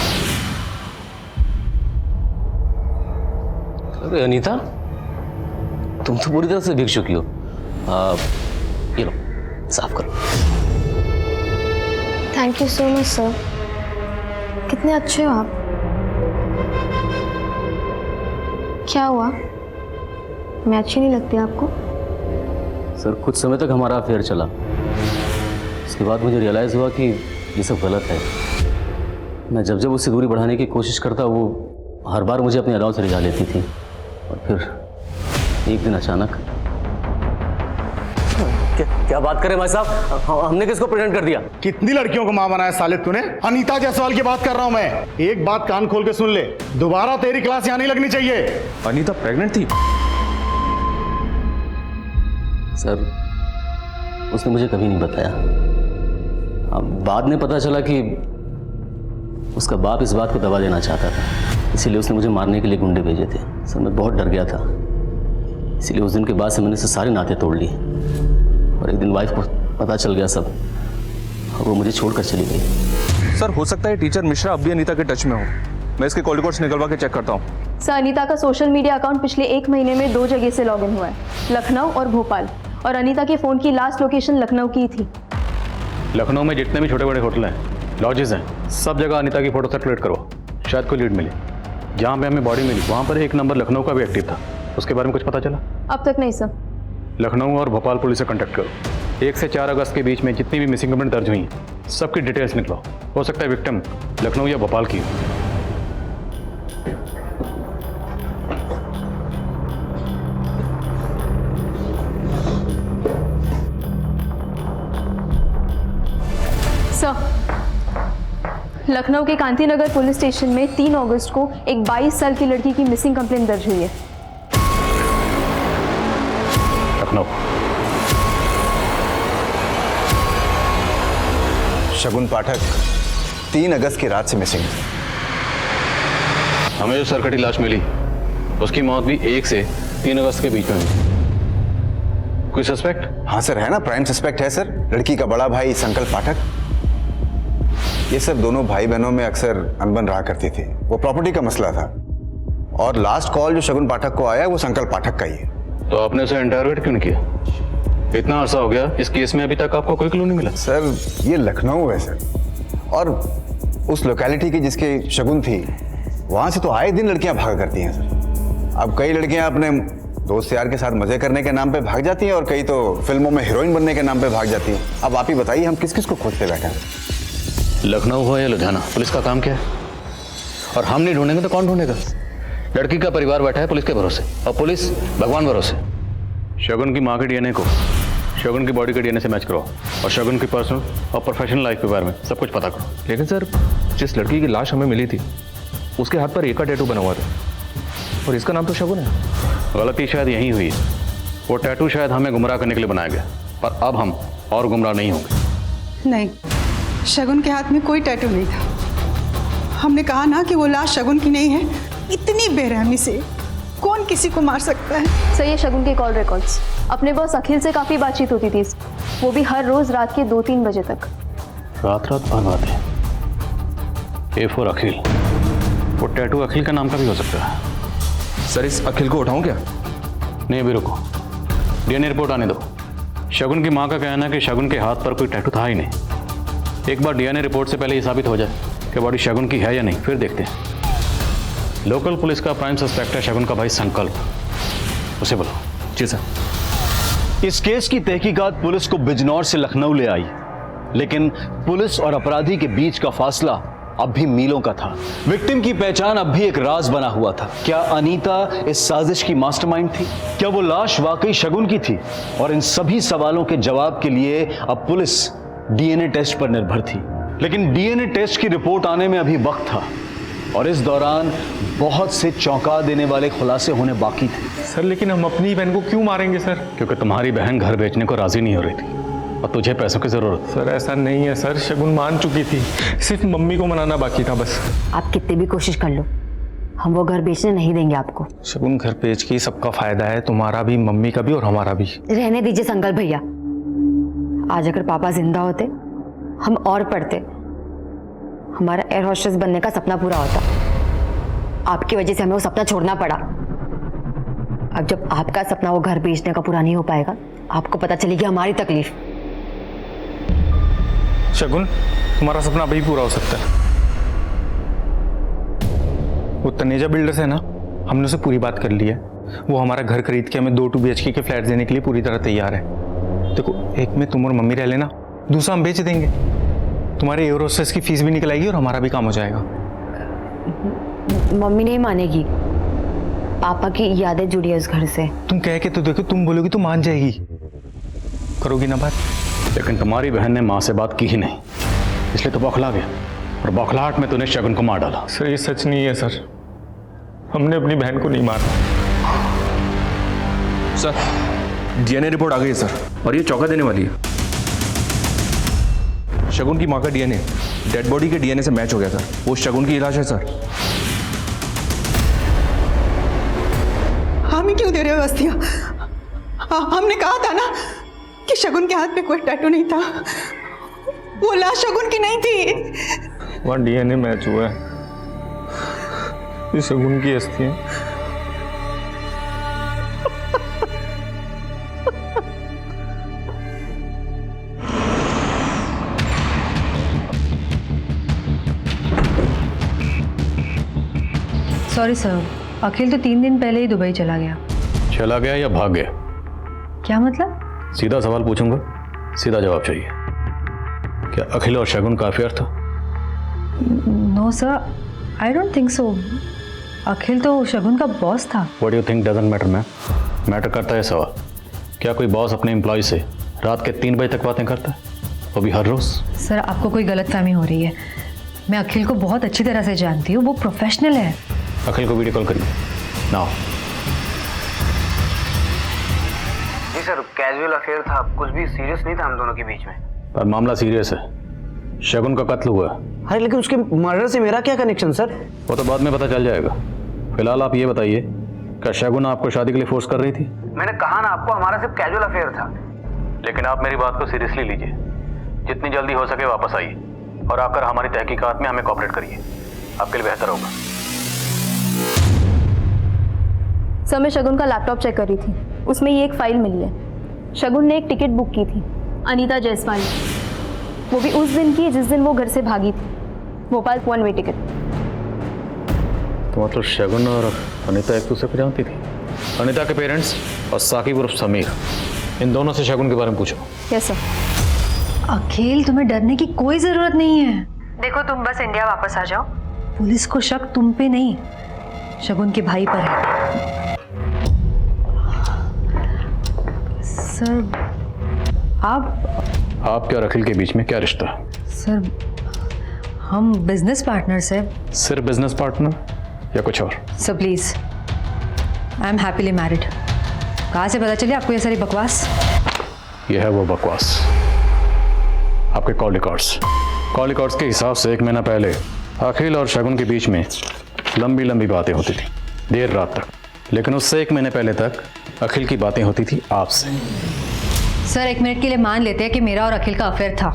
अरे अनीता, तुम तो पूरी तरह से भीग चुकी हो। ये लो, साफ करो। Thank you so much sir. कितने अच्छे हो आप। क्या हुआ, मैं अच्छी नहीं लगती आपको? सर कुछ समय तक हमारा अफेयर चला, उसके बाद मुझे रियलाइज़ हुआ कि ये सब गलत है। मैं जब जब उससे दूरी बढ़ाने की कोशिश करता, वो हर बार मुझे अपने अलाव से रिझा लेती थी और फिर एक दिन अचानक। क्या बात करें भाई साहब, हमने किसको प्रेग्नेंट कर दिया? कितनी लड़कियों को मां बनाया साले तूने? अनीता जायसवाल की बात कर रहा हूं मैं। एक बात कान खोल के सुन ले, दोबारा तेरी क्लास यहां नहीं लगनी चाहिए। अनीता प्रेग्नेंट थी? सर उसने मुझे कभी नहीं बताया। अब बाद में पता चला कि उसका बाप इस बात को दबा देना चाहता था, इसीलिए उसने मुझे मारने के लिए गुंडे भेजे थे। सर मैं बहुत डर गया था, इसीलिए उस दिन के बाद से मैंने सारे नाते तोड़ लिए और एक दिन वाइफ को पता चल गया सब और वो मुझे छोड़कर चली गई। सर हो सकता है टीचर मिश्रा अब भी अनीता के टच में हो। मैं इसके कॉल रिकॉर्ड्स निकलवा के चेक करता हूँ। सर अनीता का सोशल मीडिया अकाउंट पिछले 1 महीने में 2 जगह से लॉगिन हुआ है, लखनऊ और भोपाल, और अनीता के फ़ोन की लास्ट लोकेशन लखनऊ की थी। लखनऊ में जितने भी छोटे बड़े होटल हैं, लॉजेस हैं, सब जगह अनीता की फ़ोटो सर्कुलेट करो, शायद कोई लीड मिले। जहाँ पे हमें बॉडी मिली वहाँ पर एक नंबर लखनऊ का भी एक्टिव था, उसके बारे में कुछ पता चला? अब तक नहीं सर। लखनऊ और भोपाल पुलिस से कांटेक्ट करो। 1 से 4 अगस्त के बीच में जितनी भी मिसिंग कंप्लेंट दर्ज हुई हैं, सबकी डिटेल्स निकलाओ। हो सकता है विक्टिम लखनऊ या भोपाल की हो। लखनऊ के कांतीनगर पुलिस स्टेशन में 3 अगस्त को एक 22 साल की लड़की की मिसिंग कंप्लेंट दर्ज हुई है। लखनऊ। शगुन पाठक 3 अगस्त की रात से मिसिंग है। हमें जो सरकटी लाश मिली उसकी मौत भी 1 से 3 अगस्त के बीच में। कोई सस्पेक्ट? हाँ सर, है ना, प्राइम सस्पेक्ट है सर, लड़की का बड़ा भाई संकल्प पाठक। ये सब दोनों भाई बहनों में अक्सर अनबन रहा करती थी, वो प्रॉपर्टी का मसला था। और लास्ट कॉल जो शगुन पाठक को आया वो संकल्प पाठक का ही है। तो आपने उसे इंटरोगेट क्यों नहीं किया? इतना अरसा हो गया, इस केस में अभी तक आपको कोई क्लू नहीं मिला? सर ये लखनऊ है सर, और उस लोकेलिटी की जिसकी शगुन थी वहां से तो आए दिन लड़कियां भागा करती हैं सर। अब कई लड़कियां अपने दोस्त यार के साथ मजे करने के नाम पे भाग जाती हैं और कई तो फिल्मों में हीरोइन बनने के नाम पे भाग जाती हैं। अब आप ही बताइए हम किस किस को खोजते बैठे हैं? लखनऊ हो या लुधियाना, पुलिस का काम क्या है? और हम नहीं ढूंढेंगे तो कौन ढूंढेगा? लड़की का परिवार बैठा है पुलिस के भरोसे, और पुलिस भगवान भरोसे। शगुन की माँ के डीएनए को शगुन की बॉडी के डीएनए से मैच करो, और शगुन की पर्सनल और प्रोफेशनल लाइफ के बारे में सब कुछ पता करो। लेकिन सर, जिस लड़की की लाश हमें मिली थी उसके हाथ पर एक का टैटू बना हुआ था, और इसका नाम तो शगुन है। गलती शायद यही हुई है। वो टैटू शायद हमें गुमराह करने के लिए बनाया गया, पर अब हम और गुमराह नहीं होंगे। नहीं, शगुन के हाथ में कोई टैटू नहीं था। हमने कहा ना कि वो लाश शगुन की नहीं है। इतनी बेरहमी से कौन किसी को मार सकता है? सर, ये शगुन के कॉल रिकॉर्ड्स, अपने बॉस अखिल से काफ़ी बातचीत होती थी, वो भी हर रोज़ रात के 2-3 बजे तक। रात भर बातें। ए फॉर अखिल। वो टैटू अखिल का नाम का भी हो सकता है। सर, इस अखिल को उठाऊं क्या? नहीं, अभी रुको, डीएनए रिपोर्ट आने दो। शगुन की माँ का कहना है कि शगुन के हाथ पर कोई टैटू था ही नहीं। एक बार डीएनए रिपोर्ट से पहले ये साबित हो जाए कि बॉडी शगुन की है या नहीं, फिर देखते हैं। लोकल पुलिस का प्राइम सस्पेक्ट है शगुन का भाई संकल्प, उसे बुलाओ। जी सर। इस केस की तहकीकात पुलिस को बिजनौर से लखनऊ ले आई, लेकिन पुलिस और अपराधी के बीच का फासला अब भी मीलों का था। विक्टिम की पहचान अब भी एक राज बना हुआ था। क्या अनीता इस साजिश की मास्टरमाइंड थी? क्या वो लाश वाकई शगुन की थी? और इन सभी सवालों के जवाब के लिए अब पुलिस डीएनए टेस्ट पर निर्भर थी। लेकिन डीएनए टेस्ट की रिपोर्ट आने में अभी वक्त था, और इस दौरान बहुत से चौंका देने वाले खुलासे होने बाकी थे। सर, लेकिन हम अपनी बहन को क्यों मारेंगे सर? क्योंकि तुम्हारी बहन घर बेचने को राजी नहीं हो रही थी, और तुझे पैसों की जरूरत। सर, ऐसा नहीं है सर, शगुन मान चुकी थी, सिर्फ मम्मी को मनाना बाकी था बस। आप कितनी भी कोशिश कर लो, हम वो घर बेचने नहीं देंगे आपको। शगुन घर बेच के सबका फायदा है, तुम्हारा भी, मम्मी का भी और हमारा भी। रहने दीजिए संकल्प भैया। आज अगर पापा जिंदा होते, हम और पढ़ते, हमारा एयर होस्टेस बनने का सपना पूरा होता। आपकी वजह से हमें वो सपना छोड़ना पड़ा। अब जब आपका सपना वो घर बेचने का पूरा नहीं हो पाएगा, आपको पता चलेगी हमारी तकलीफ। शगुन, तुम्हारा सपना अभी पूरा हो सकता है। वो तनेजा बिल्डर्स है ना, हमने उसे पूरी बात कर ली है। वो हमारा घर खरीद के हमें 2 BHK के फ्लैट देने के लिए पूरी तरह तैयार है। देखो, एक में तुम और मम्मी रह लेना, दूसरा हम बेच देंगे। तुम्हारे एयर होस्टेस की फीस भी निकल आएगी और हमारा भी काम हो जाएगा। मम्मी नहीं मानेगी, पापा की यादें जुड़ी है उस घर से। तुम कह के तो देखो, तुम बोलोगी तो मान जाएगी। करोगी ना बात? लेकिन तुम्हारी बहन ने माँ से बात की ही नहीं, इसलिए तो बौखला गया, और बौखलाहट में तूने शगुन को मार डाला। सर, ये सच नहीं है सर, हमने अपनी बहन को नहीं मारा। सर, डीएनए रिपोर्ट आ गई है सर, और ये चौंका देने वाली है। शगुन की माँ का डीएनए डेड बॉडी के डीएनए से मैच हो गया सर। वो शगुन की इलाज है सर। हमें क्यों दे रहे हो बस्तियां? हमने कहा था ना कि शगुन के हाथ पे कोई टैटू नहीं था। वो लाश शगुन की नहीं थी। वहाँ डीएनए मैच हुआ है, ये शगुन की अस्थि है। सॉरी सर, अखिल तो 3 दिन पहले ही दुबई चला गया। चला गया या भाग गया? क्या मतलब? सीधा सवाल पूछूंगा, सीधा जवाब चाहिए। क्या अखिल और शगुन का अफेयर था? No sir, I don't think so. Akhil तो शगुन का बॉस था। What you think doesn't matter ma'am. Matter करता है सवाल, क्या कोई बॉस अपने एम्प्लॉय से रात के 3 बजे तक बातें करता है, वो भी हर रोज? सर, आपको कोई गलतफहमी हो रही है। मैं अखिल को बहुत अच्छी तरह से जानती हूँ, वो प्रोफेशनल है। अखिल को वीडियो कॉल करिए नाउ। जी सर, कैजुअल अफेयर था, कुछ भी सीरियस नहीं था हम दोनों के बीच में। पर मामला सीरियस है, शगुन का कत्ल हुआ है। अरे लेकिन उसके मर्डर से मेरा क्या कनेक्शन सर? वो तो बाद में पता चल जाएगा। फिलहाल आप ये बताइए क्या शगुन आपको शादी के लिए फोर्स कर रही थी? मैंने कहा ना आपको, हमारा सिर्फ कैजुअल अफेयर था। लेकिन आप मेरी बात को सीरियसली लीजिए। जितनी जल्दी हो सके वापस आइए और आकर हमारी तहकीकात में हमें कोऑपरेट करिए, आपके लिए बेहतर होगा। सर, मैं शगुन का लैपटॉप चेक कर रही थी, उसमें ये एक फाइल मिली है। शगुन ने एक टिकट बुक की थी अनीता जायसवाल, वो भी उस दिन की जिस दिन वो घर से भागी थी, भोपाल 1 वे टिकट। तो मतलब शगुन और अनीता एक दूसरे को जानती थी? अनीता के पेरेंट्स और साकिब उर्फ समीर, इन दोनों से शगुन के बारे में पूछो। Yes sir. अखिल, तुम्हें डरने की कोई जरूरत नहीं है। देखो, तुम बस इंडिया वापस आ जाओ। पुलिस को शक तुम पे नहीं, शगुन के भाई पर है। सर, आपके और अखिल के बीच में क्या रिश्ता है? सर, हम बिजनेस पार्टनर्स हैं। सिर्फ बिजनेस पार्टनर या कुछ और? Sir please, I am happily married. कहाँ से पता चली आपको ये सारी बकवास? यह है वो बकवास। आपके कॉल रिकॉर्ड्स के हिसाब से 1 महीना पहले अखिल और शगुन के बीच में लंबी लंबी बातें होती थी, देर रात तक। लेकिन उससे 1 महीने पहले तक अखिल की बातें होती थी आपसे। सर, 1 मिनट के लिए मान लेते हैं कि मेरा और अखिल का अफेयर था,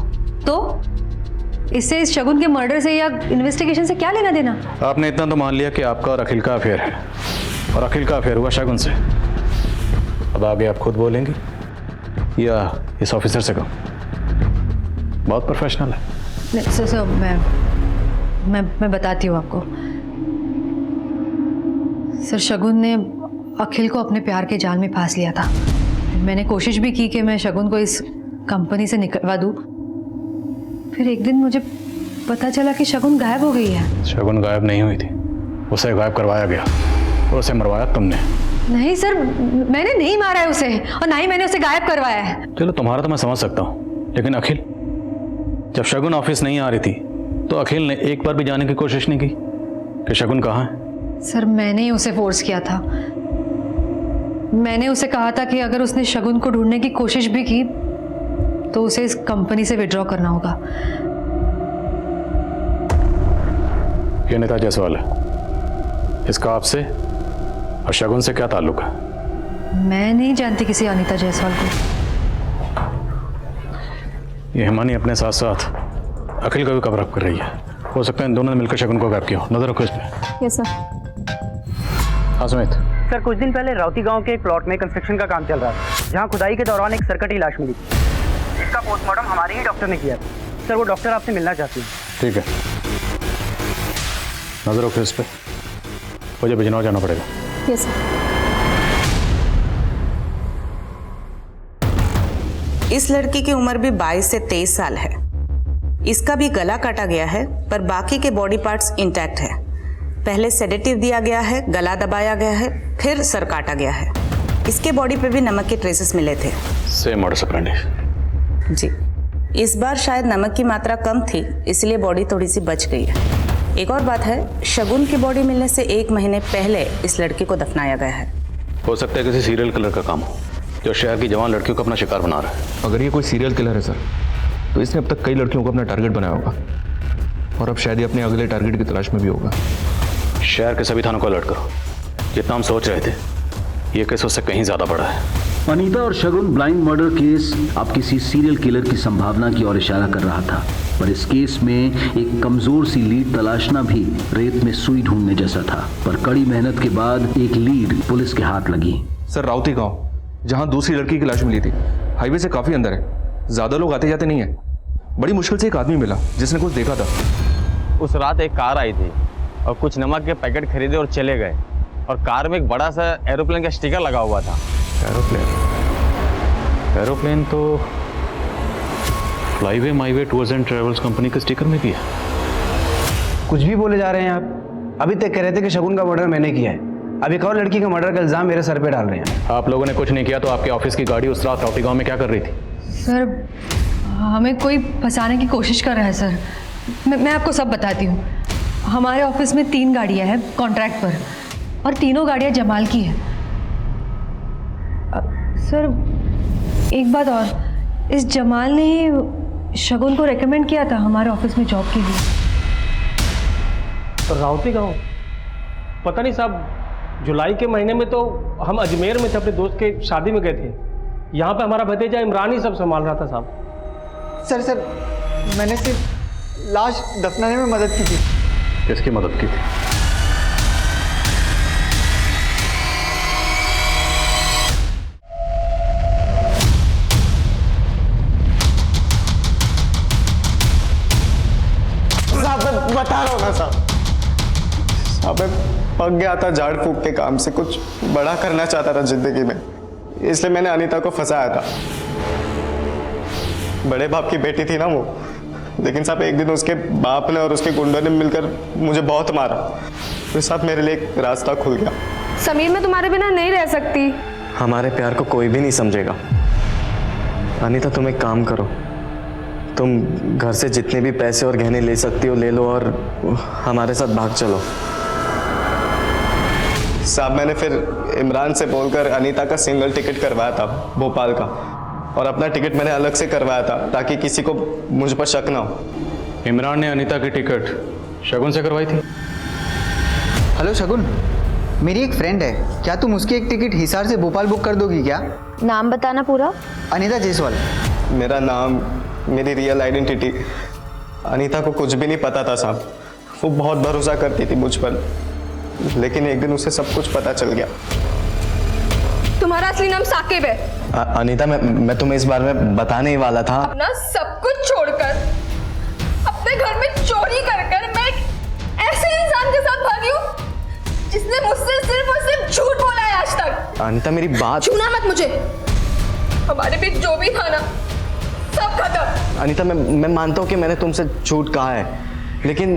तो इससे इस शगुन के मर्डर से या इन्वेस्टिगेशन से क्या लेना देना? आपने इतना तो मान लिया कि आपका और अखिल का अफेयर है, और अखिल का अफेयर हुआ शगुन से। अब आगे आप खुद बोलेंगे या इस ऑफिसर से कहो? बहुत प्रोफेशनल है। सर, मैं बताती हूँ आपको। सर, शगुन ने अखिल को अपने प्यार के जाल में फांस लिया था। मैंने कोशिश भी की कि मैं शगुन को इस कंपनी से निकलवा दूँ। फिर एक दिन मुझे पता चला कि शगुन गायब हो गई है। शगुन गायब नहीं हुई थी, उसे गायब करवाया गया और उसे मरवाया तुमने। नहीं सर, मैंने नहीं मारा है उसे, और ना ही मैंने उसे गायब करवाया है। चलो, तुम्हारा तो मैं समझ सकता हूँ, लेकिन अखिल, जब शगुन ऑफिस नहीं आ रही थी तो अखिल ने एक बार भी जाने की कोशिश नहीं की कि शगुन कहाँ है? सर, मैंने ही उसे फोर्स किया था। मैंने उसे कहा था कि अगर उसने शगुन को ढूंढने की कोशिश भी की तो उसे इस कंपनी से विड्रॉ करना होगा। ये अनीता जायसवाल है, इसका आपसे और शगुन से क्या ताल्लुक है? मैं नहीं जानती किसी अनीता जायसवाल को। ये हिमानी अपने साथ साथ अखिल का भी कवर अप कर रही है। हो सकता है इन दोनों ने मिलकर शगुन को गायब किया हो। नजर रखो इस पे। Yes sir. हाँ सुमित। सर, कुछ दिन पहले राउती गांव के एक प्लॉट में कंस्ट्रक्शन का काम चल रहा था, जहां खुदाई के दौरान एक सरकटी लाश मिली। इसका पोस्टमार्टम हमारे ही डॉक्टर ने किया था। सर, वो डॉक्टर आपसे मिलना चाहती है। ठीक है, नजर रखो इस पे। मुझे बिजनौर जाना पड़ेगा। Yes sir. इस लड़की की उम्र भी 22 से 23 साल है। इसका भी गला काटा गया है, पर बाकी के बॉडी पार्ट्स इंटैक्ट है। पहले सेडेटिव दिया गया है, गला दबाया गया है, फिर सर काटा गया है। इसके बॉडी पे भी नमक के ट्रेसेस मिले थे। Same modus operandi. जी, इस बार शायद नमक की मात्रा कम थी, इसलिए बॉडी थोड़ी सी बच गई है। एक और बात है, शगुन की बॉडी मिलने से 1 महीने पहले इस लड़की को दफनाया गया है। हो सकता है किसी सीरियल किलर का काम हो, जो शहर की जवान लड़कियों को अपना शिकार बना रहा है। अगर ये कोई सीरियल किलर है सर, तो इसने अब तक कई लड़कियों को अपना टारगेट बनाया होगा, और अब शायद ये अपने अगले टारगेट की तलाश में भी होगा। शहर के सभी थानों को अलर्ट करो। जितना हम सोच रहे थे, ये केस उससे कहीं ज्यादा बड़ा है। अनीता और शगुन ब्लाइंड मर्डर केस अब किसी सीरियल किलर की संभावना की ओर इशारा कर रहा था, पर इस केस में एक कमजोर सी लीड तलाशना भी रेत में सुई ढूंढने जैसा था। पर कड़ी मेहनत के बाद एक लीड पुलिस के हाथ लगी। सर, राउती गांव, जहां दूसरी लड़की की लाश मिली थी, हाईवे से काफी अंदर है। ज्यादा लोग आते जाते नहीं है। बड़ी मुश्किल से एक आदमी मिला जिसने कुछ देखा था। उस रात एक कार आई थी और कुछ नमक के पैकेट खरीदे और चले गए, और कार में एक बड़ा सा एरोप्लेन का स्टिकर लगा हुआ था। एरोप्लेन तो flyway myway tours and travels company के स्टिकर में भी है। कुछ भी बोले जा रहे हैं आप। अभी तक कह रहे थे कि शगुन का मर्डर मैंने किया है, अब एक और लड़की का मर्डर का इल्जाम मेरे सर पे डाल रहे हैं। आप लोगों ने कुछ नहीं किया तो आपके ऑफिस की गाड़ी उस रात राउती गांव में क्या कर रही थी? सर, हमें कोई फंसाने की कोशिश कर रहा है सर। मैं आपको सब बताती हूँ। हमारे ऑफिस में 3 गाड़ियाँ हैं कॉन्ट्रैक्ट पर, और तीनों गाड़ियाँ जमाल की हैं। सर, एक बात और, इस जमाल ने ही शगुन को रेकमेंड किया था हमारे ऑफिस में जॉब के लिए। तो राउती गाँव, पता नहीं साहब, जुलाई के महीने में तो हम अजमेर में थे, अपने दोस्त के शादी में गए थे। यहाँ पे हमारा भतीजा इमरान ही सब संभाल रहा था साहब। सर मैंने सिर्फ लाश दफनाने में मदद की थी। किसकी मदद की थी? साहब बता रहा हूँ ना साहब, पक गया था झाड़ फूक के काम से, कुछ बड़ा करना चाहता था जिंदगी में, इसलिए मैंने अनीता को फंसाया था। बड़े बाप की बेटी थी ना वो, लेकिन साहब एक दिन उसके बाप ने और उसके गुंडों ने मिलकर मुझे बहुत मारा। फिर साहब मेरे लिए एक रास्ता खुल गया। समीर, मैं तुम्हारे बिना नहीं रह सकती। हमारे प्यार को कोई भी नहीं समझेगा। अनीता तुम एक काम करो, तुम घर से जितने भी पैसे और गहने ले सकती हो ले लो और हमारे साथ भाग चलो। साहब मैंने फिर इमरान से बोलकर अनीता का सिंगल टिकट करवाया था भोपाल का, और अपना टिकट मैंने अलग से करवाया था ताकि किसी को मुझ पर शक ना हो। इमरान ने अनीता की टिकट शगुन से करवाई थी? हेलो शगुन, मेरी एक फ्रेंड है, क्या तुम उसकी एक टिकट हिसार से भोपाल बुक कर दोगी क्या? नाम बताना पूरा। अनीता जायसवाल। मेरा नाम, मेरी रियल आइडेंटिटी। अनीता को कुछ भी नहीं पता था साहब, वो बहुत भरोसा करती थी मुझ पर, लेकिन एक दिन उसे सब कुछ पता चल गया। तुम्हारा असली नाम साकिब है। अनीता मैं तुम्हें इस बारे में बताने ही वाला था। अपना सब कुछ छोड़कर अपने घर में चोरी कर मैं एक ऐसे इंसान के साथ भागी हूँ जिसने मुझसे सिर्फ और सिर्फ झूठ बोला है आज तक। अनीता मेरी बात। छूना मत मुझे, हमारे बीच जो भी था ना सब खत्म। अनीता मैं मानता हूँ कि मैंने तुमसे झूठ कहा है, लेकिन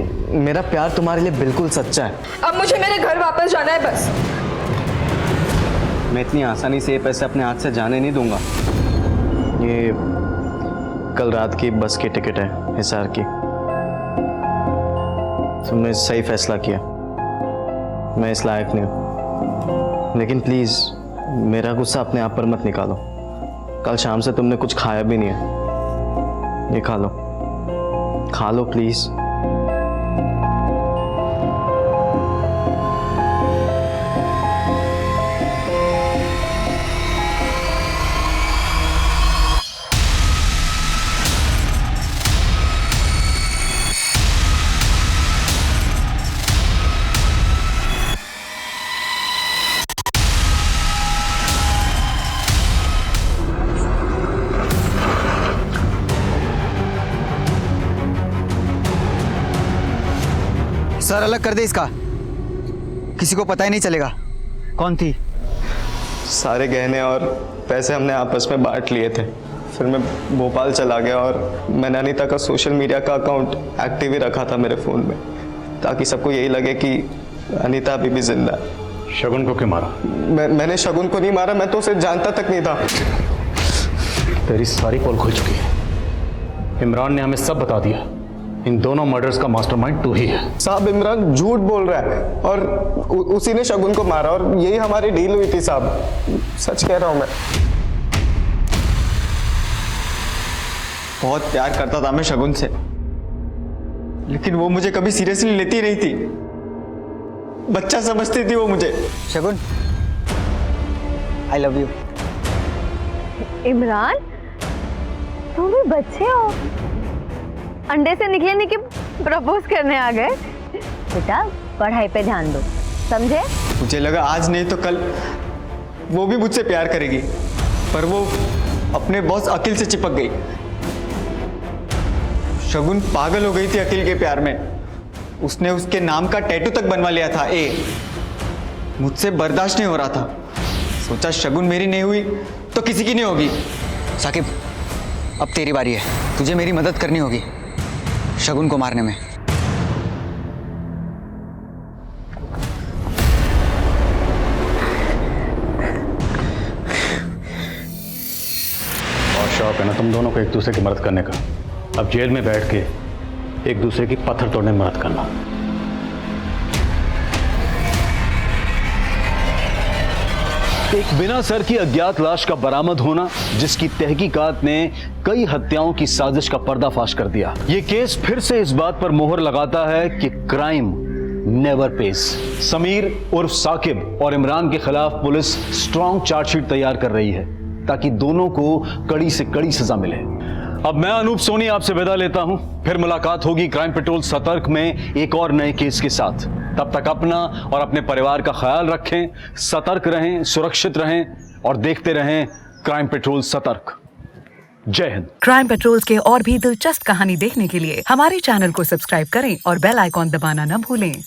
मेरा प्यार तुम्हारे लिए बिल्कुल सच्चा है। अब मुझे मेरे घर वापस जाना है बस। मैं इतनी आसानी से ये पैसे अपने हाथ से जाने नहीं दूंगा। ये कल रात की बस की टिकट है हिसार की। तुमने सही फैसला किया, मैं इस लायक नहीं हूँ, लेकिन प्लीज़ मेरा गुस्सा अपने आप पर मत निकालो। कल शाम से तुमने कुछ खाया भी नहीं है, ये खा लो प्लीज़। सर अलग कर दे इसका, किसी को पता ही नहीं चलेगा कौन थी। सारे गहने और पैसे हमने आपस में बांट लिए थे। फिर मैं भोपाल चला गया और मैंने अनीता का सोशल मीडिया का अकाउंट एक्टिव ही रखा था मेरे फ़ोन में, ताकि सबको यही लगे कि अनीता अभी भी जिंदा है। शगुन को क्यों मारा? मैंने शगुन को नहीं मारा, मैं तो उसे जानता तक नहीं था। तेरी सारी पोल खुल चुकी है। इमरान ने हमें सब बता दिया। इन दोनों मर्डर्स का मास्टरमाइंड तू ही है। साहब इमरान झूठ बोल रहा है और उसी ने शगुन को मारा और यही हमारी डील हुई थी साहब, सच कह रहा हूं मैं। बहुत प्यार करता था मैं शगुन से, लेकिन वो मुझे कभी सीरियसली लेती नहीं थी, बच्चा समझती थी वो मुझे। शगुन आई लव यू। इमरान तुम भी बच्चे हो, अंडे से निकले नहीं कि प्रपोज करने आ गए। बेटा पढ़ाई पे ध्यान दो, समझे? मुझे लगा आज नहीं तो कल वो भी मुझसे प्यार करेगी, पर वो अपने बॉस अखिल से चिपक गई। शगुन पागल हो गई थी अखिल के प्यार में, उसने उसके नाम का टैटू तक बनवा लिया था ए। मुझसे बर्दाश्त नहीं हो रहा था, सोचा शगुन मेरी नहीं हुई तो किसी की नहीं होगी। साकिब अब तेरी बारी है, तुझे मेरी मदद करनी होगी शगुन को मारने में। और शौक है ना तुम दोनों को एक दूसरे की मदद करने का। अब जेल में बैठ के एक दूसरे की पत्थर तोड़ने में मदद करना। एक बिना सर की अज्ञात लाश का बरामद होना, जिसकी तहकीकात ने कई हत्याओं की साजिश का पर्दाफाश कर दिया। ये केस फिर से इस बात पर मोहर लगाता है कि क्राइम नेवर पेज। समीर उर्फ साकिब और इमरान के खिलाफ पुलिस स्ट्रॉन्ग चार्जशीट तैयार कर रही है ताकि दोनों को कड़ी से कड़ी सजा मिले। अब मैं अनूप सोनी आपसे विदा लेता हूं, फिर मुलाकात होगी क्राइम पेट्रोल सतर्क में एक और नए केस के साथ। तब तक अपना और अपने परिवार का ख्याल रखें, सतर्क रहें, सुरक्षित रहें और देखते रहें क्राइम पेट्रोल सतर्क। जय हिंद। क्राइम पेट्रोल के और भी दिलचस्प कहानी देखने के लिए हमारे चैनल को सब्सक्राइब करें और बेल आइकॉन दबाना न भूलें।